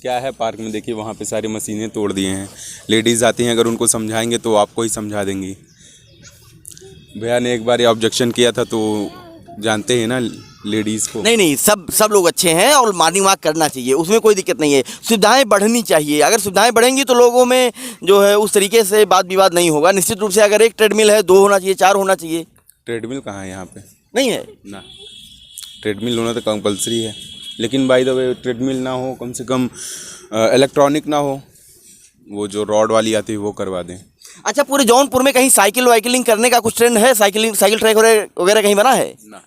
क्या है पार्क में? देखिए, वहाँ पे सारी मशीनें तोड़ दिए हैं। लेडीज़ आती हैं, अगर उनको समझाएंगे तो आपको ही समझा देंगी। भैया ने एक बार ये ऑब्जेक्शन किया था, तो जानते हैं ना लेडीज़ को। नहीं, सब लोग अच्छे हैं और मॉर्निंग वॉक करना चाहिए, उसमें कोई दिक्कत नहीं है। सुविधाएं बढ़नी चाहिए। अगर सुविधाएं बढ़ेंगी तो लोगों में जो है उस तरीके से वाद विवाद नहीं होगा। निश्चित रूप से अगर एक ट्रेडमिल है, 2 होना चाहिए, 4 होना चाहिए। ट्रेडमिल कहाँ है यहाँ पे? नहीं है ना, ट्रेडमिल होना तो कंपलसरी है, लेकिन बाय द वे ट्रेडमिल ना हो, कम से कम इलेक्ट्रॉनिक ना हो, वो जो रॉड वाली आती है वो करवा दें। अच्छा, पूरे जौनपुर में कहीं साइकिल वाइकिलिंग करने का कुछ ट्रेंड है? साइकिल ट्रैक वगैरह कहीं बना है? ना,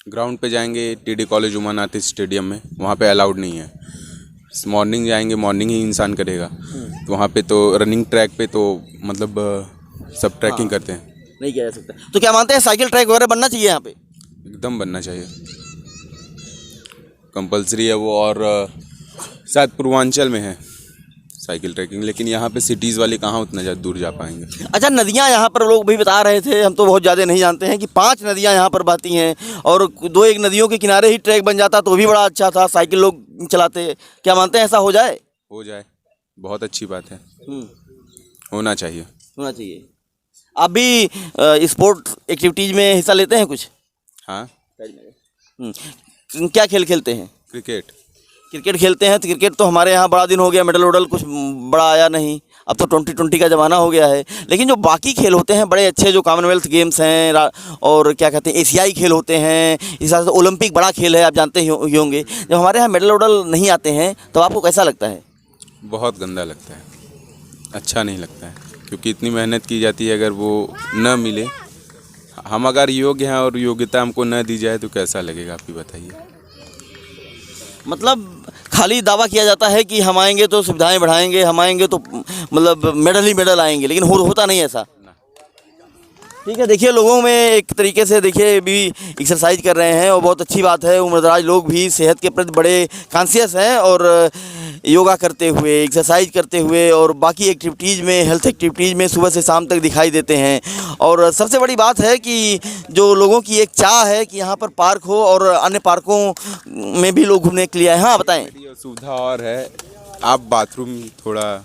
ग्राउंड पे जाएंगे TD कॉलेज उमानाथ स्टेडियम में, वहाँ पे अलाउड नहीं है। मॉर्निंग जाएंगे, मॉर्निंग ही इंसान करेगा, तो वहाँ पे तो रनिंग ट्रैक पे तो मतलब सब ट्रैकिंग करते हैं, नहीं किया जा सकता। तो क्या मानते हैं साइकिल ट्रैक वगैरह बनना चाहिए यहाँ पे? एकदम बनना चाहिए, कंपलसरी है वो। और शायद पूर्वांचल में है, साइकिल ट्रैकिंग, लेकिन यहाँ पे सिटीज़ वाले कहाँ उतना ज़्यादा दूर जा पाएंगे। अच्छा, नदियाँ यहाँ पर लोग भी बता रहे थे, हम तो बहुत ज़्यादा नहीं जानते हैं कि 5 नदियाँ यहाँ पर बहती हैं और 2-1 नदियों के किनारे ही ट्रैक बन जाता तो भी बड़ा अच्छा था, साइकिल लोग चलाते। क्या मानते हैं ऐसा हो जाए? हो जाए, बहुत अच्छी बात है, होना चाहिए। होना चाहिए। आप भी स्पोर्ट एक्टिविटीज़ में हिस्सा लेते हैं कुछ? हाँ। क्या खेल खेलते हैं? क्रिकेट। क्रिकेट खेलते हैं तो क्रिकेट तो हमारे यहाँ बड़ा दिन हो गया, मेडल वेडल कुछ बड़ा आया नहीं, अब तो 2020 का ज़माना हो गया है। लेकिन जो बाकी खेल होते हैं बड़े अच्छे, जो कॉमनवेल्थ गेम्स हैं और क्या कहते हैं एशियाई खेल होते हैं, इस हिसाब से ओलंपिक बड़ा खेल है, आप जानते ही होंगे। जब हमारे यहाँ मेडल वेडल नहीं आते हैं तो आपको कैसा लगता है? बहुत गंदा लगता है, अच्छा नहीं लगता है, क्योंकि इतनी मेहनत की जाती है, अगर वो न मिले, हम अगर योग्य हैं और योग्यता हमको न दी जाए तो कैसा लगेगा, आप ही बताइए। मतलब खाली दावा किया जाता है कि हम आएंगे तो सुविधाएं बढ़ाएंगे, हम आएंगे तो मतलब मेडल ही मेडल आएंगे, लेकिन होता नहीं ऐसा। ठीक है, देखिए लोगों में एक तरीके से देखिए भी एक्सरसाइज कर रहे हैं और बहुत अच्छी बात है। उम्रदराज लोग भी सेहत के प्रति बड़े कॉन्शियस हैं और योगा करते हुए, एक्सरसाइज करते हुए और बाकी एक्टिविटीज़ में, हेल्थ एक्टिविटीज़ में सुबह से शाम तक दिखाई देते हैं। और सबसे बड़ी बात है कि जो लोगों की एक चाह है कि यहाँ पर पार्क हो और अन्य पार्कों में भी लोग घूमने के लिए आए। हाँ बताएँ। सुविधा और है, आप बाथरूम थोड़ा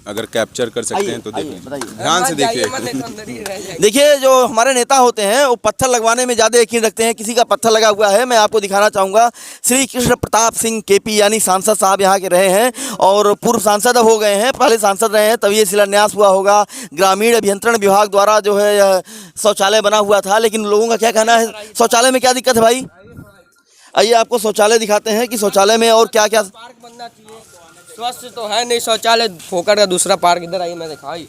अगर कैप्चर कर सकते हैं तो देखिए, ध्यान से देखिए। देखिए जो हमारे नेता होते हैं वो पत्थर लगवाने में ज़्यादा यकीन रखते हैं। किसी का पत्थर लगा हुआ है, मैं आपको दिखाना चाहूँगा। श्री कृष्ण प्रताप सिंह केपी यानी सांसद साहब यहाँ के रहे हैं और पूर्व सांसद अब हो गए हैं, पहले सांसद रहे हैं, तभी ये शिलान्यास हुआ होगा। ग्रामीण अभियंत्रण विभाग द्वारा जो है यह शौचालय बना हुआ था, लेकिन लोगों का क्या कहना है, शौचालय में क्या दिक्कत है भाई? आइए आपको शौचालय दिखाते हैं कि शौचालय में और क्या क्या। स्वस्थ तो है नहीं शौचालय, फोकर का दूसरा पार्क इधर आइए, मैं दिखाई।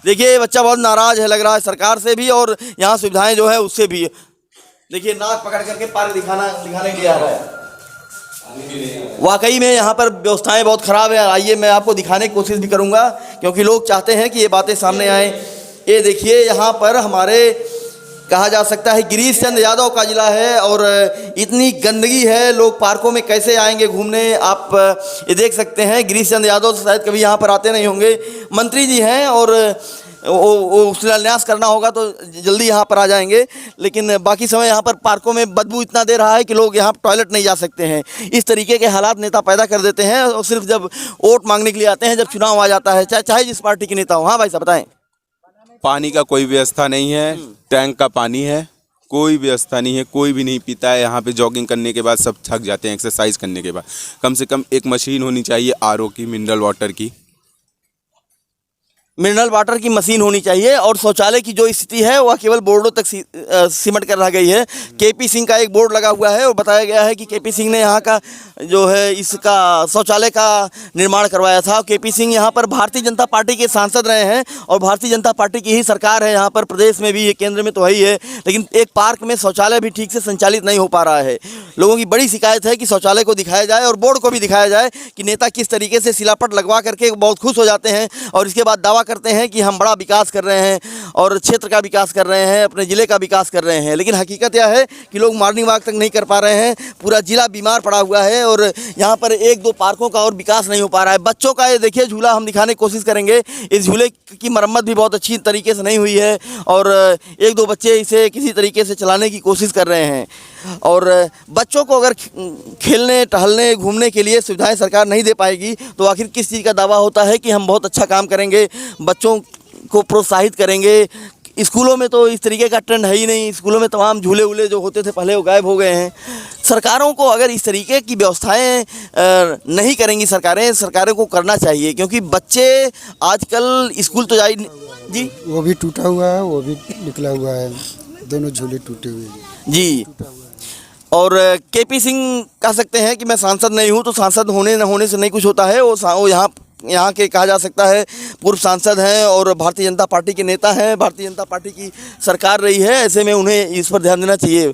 देखिए ये बच्चा बहुत नाराज है, लग रहा है सरकार से भी और यहाँ सुविधाएं जो है उससे भी। देखिए नाक पकड़ करके पार्क दिखाने के लिए आ रहा है। वाकई में यहाँ पर व्यवस्थाएं बहुत ख़राब है। आइए मैं आपको दिखाने की कोशिश भी करूँगा, क्योंकि लोग चाहते हैं कि ये बातें सामने आएँ। ये देखिए यहाँ पर हमारे कहा जा सकता है गिरीश चंद्र यादव का ज़िला है और इतनी गंदगी है, लोग पार्कों में कैसे आएंगे घूमने। आप ये देख सकते हैं गिरीश चंद्र यादव तो शायद कभी यहाँ पर आते नहीं होंगे, मंत्री जी हैं और वो शिलान्यास करना होगा तो जल्दी यहाँ पर आ जाएंगे। लेकिन बाकी समय यहाँ पर पार्कों में बदबू इतना दे रहा है कि लोग यहाँ टॉयलेट नहीं जा सकते हैं। इस तरीके के हालात नेता पैदा कर देते हैं और सिर्फ जब वोट मांगने के लिए आते हैं, जब चुनाव आ जाता है, चाहे जिस पार्टी के नेता हो। हाँ भाई साहब बताएं। पानी का कोई व्यवस्था नहीं है, टैंक का पानी है, कोई व्यवस्था नहीं है, कोई भी नहीं पीता है। यहाँ पे जॉगिंग करने के बाद सब थक जाते हैं, एक्सरसाइज करने के बाद। कम से कम एक मशीन होनी चाहिए आरओ की, मिनरल वाटर की। मिनरल वाटर की मशीन होनी चाहिए और शौचालय की जो स्थिति है वह केवल बोर्डों तक सिमट कर रह गई है। केपी सिंह का एक बोर्ड लगा हुआ है और बताया गया है कि केपी सिंह ने यहाँ का जो है इसका शौचालय का निर्माण करवाया था। केपी सिंह यहाँ पर भारतीय जनता पार्टी के सांसद रहे हैं और भारतीय जनता पार्टी की ही सरकार है यहाँ पर, प्रदेश में भी, ये केंद्र में तो है ही है। लेकिन एक पार्क में शौचालय भी ठीक से संचालित नहीं हो पा रहा है। लोगों की बड़ी शिकायत है कि शौचालय को दिखाया जाए और बोर्ड को भी दिखाया जाए कि नेता किस तरीके से शिलापट लगवा करके बहुत खुश हो जाते हैं और इसके बाद दावा करते हैं कि हम बड़ा विकास कर रहे हैं और क्षेत्र का विकास कर रहे हैं, अपने ज़िले का विकास कर रहे हैं। लेकिन हकीकत यह है कि लोग मॉर्निंग वॉक तक नहीं कर पा रहे हैं, पूरा ज़िला बीमार पड़ा हुआ है और यहाँ पर 1-2 पार्कों का और विकास नहीं हो पा रहा है। बच्चों का ये देखिए झूला हम दिखाने की कोशिश करेंगे। इस झूले की मरम्मत भी बहुत अच्छी तरीके से नहीं हुई है और 1-2 बच्चे इसे किसी तरीके से चलाने की कोशिश कर रहे हैं। और बच्चों को अगर खेलने, टहलने, घूमने के लिए सुविधाएं सरकार नहीं दे पाएगी तो आखिर किस चीज़ का दावा होता है कि हम बहुत अच्छा काम करेंगे, बच्चों को प्रोत्साहित करेंगे। स्कूलों में तो इस तरीके का ट्रेंड है ही नहीं। स्कूलों में तमाम झूले वूले जो होते थे पहले वो गायब हो गए हैं। सरकारों को अगर इस तरीके की व्यवस्थाएं नहीं करेंगी सरकारों को करना चाहिए, क्योंकि बच्चे आजकल स्कूल तो जा जी, वो भी टूटा हुआ है, वो भी निकला हुआ है, दोनों झूले टूटे हुए हैं जी। और केपी सिंह कह सकते हैं कि मैं सांसद नहीं हूं, तो सांसद होने न होने से नहीं कुछ होता है। वो यहाँ के कहा जा सकता है पूर्व सांसद हैं और भारतीय जनता पार्टी के नेता हैं, भारतीय जनता पार्टी की सरकार रही है, ऐसे में उन्हें इस पर ध्यान देना चाहिए।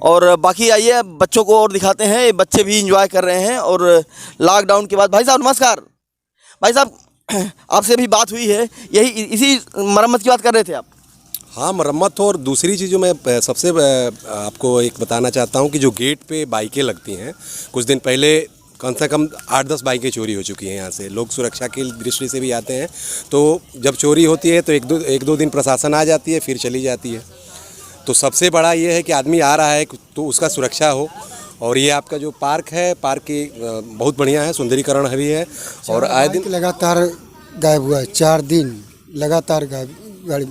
और बाकी आइए बच्चों को और दिखाते हैं, ये बच्चे भी इंजॉय कर रहे हैं। और लॉकडाउन के बाद, भाई साहब नमस्कार। भाई साहब आपसे भी बात हुई है, यही इसी मरम्मत की बात कर रहे थे आप? हाँ, मरम्मत। और दूसरी चीज़ जो मैं सबसे आपको एक बताना चाहता हूँ कि जो गेट पे बाइकें लगती हैं, कुछ दिन पहले कम से कम 8-10 बाइकें चोरी हो चुकी हैं यहाँ से। लोग सुरक्षा की दृष्टि से भी आते हैं, तो जब चोरी होती है तो एक दो दिन प्रशासन आ जाती है, फिर चली जाती है। तो सबसे बड़ा ये है कि आदमी आ रहा है तो उसका सुरक्षा हो। और ये आपका जो पार्क है, पार्क की बहुत बढ़िया है, सुंदरीकरण भी है। और आए दिन लगातार गायब हुआ है, 4 दिन लगातार गायब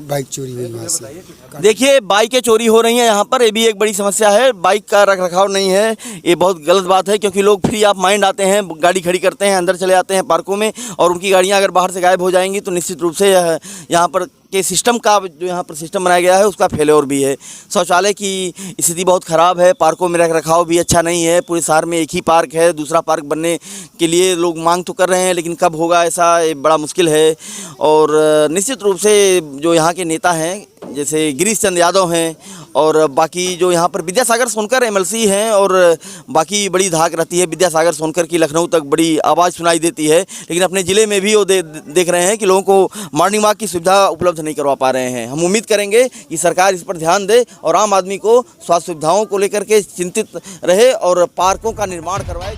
बाइक चोरी हुई वहाँ से। देखिए बाइकें चोरी हो रही हैं यहाँ पर, ये भी एक बड़ी समस्या है। बाइक का रख रखाव नहीं है, ये बहुत गलत बात है, क्योंकि लोग फ्री ऑफ माइंड आते हैं, गाड़ी खड़ी करते हैं, अंदर चले आते हैं पार्कों में, और उनकी गाड़ियाँ अगर बाहर से गायब हो जाएंगी तो निश्चित रूप से यहाँ पर के सिस्टम का जो यहाँ पर सिस्टम बनाया गया है उसका फेल्योर भी है। शौचालय की स्थिति बहुत ख़राब है, पार्कों में रख रखाव भी अच्छा नहीं है। पूरे शहर में एक ही पार्क है, दूसरा पार्क बनने के लिए लोग मांग तो कर रहे हैं, लेकिन कब होगा ऐसा ये बड़ा मुश्किल है। और निश्चित रूप से जो यहाँ के नेता हैं जैसे गिरीश चंद्र यादव हैं, और बाकी जो यहाँ पर विद्यासागर सोनकर एमएलसी हैं, और बाकी बड़ी धाक रहती है विद्यासागर सोनकर की, लखनऊ तक बड़ी आवाज़ सुनाई देती है, लेकिन अपने ज़िले में भी वो देख रहे हैं कि लोगों को मॉर्निंग वॉक की सुविधा उपलब्ध नहीं करवा पा रहे हैं। हम उम्मीद करेंगे कि सरकार इस पर ध्यान दे और आम आदमी को स्वास्थ्य सुविधाओं को लेकर के चिंतित रहे और पार्कों का निर्माण करवाए।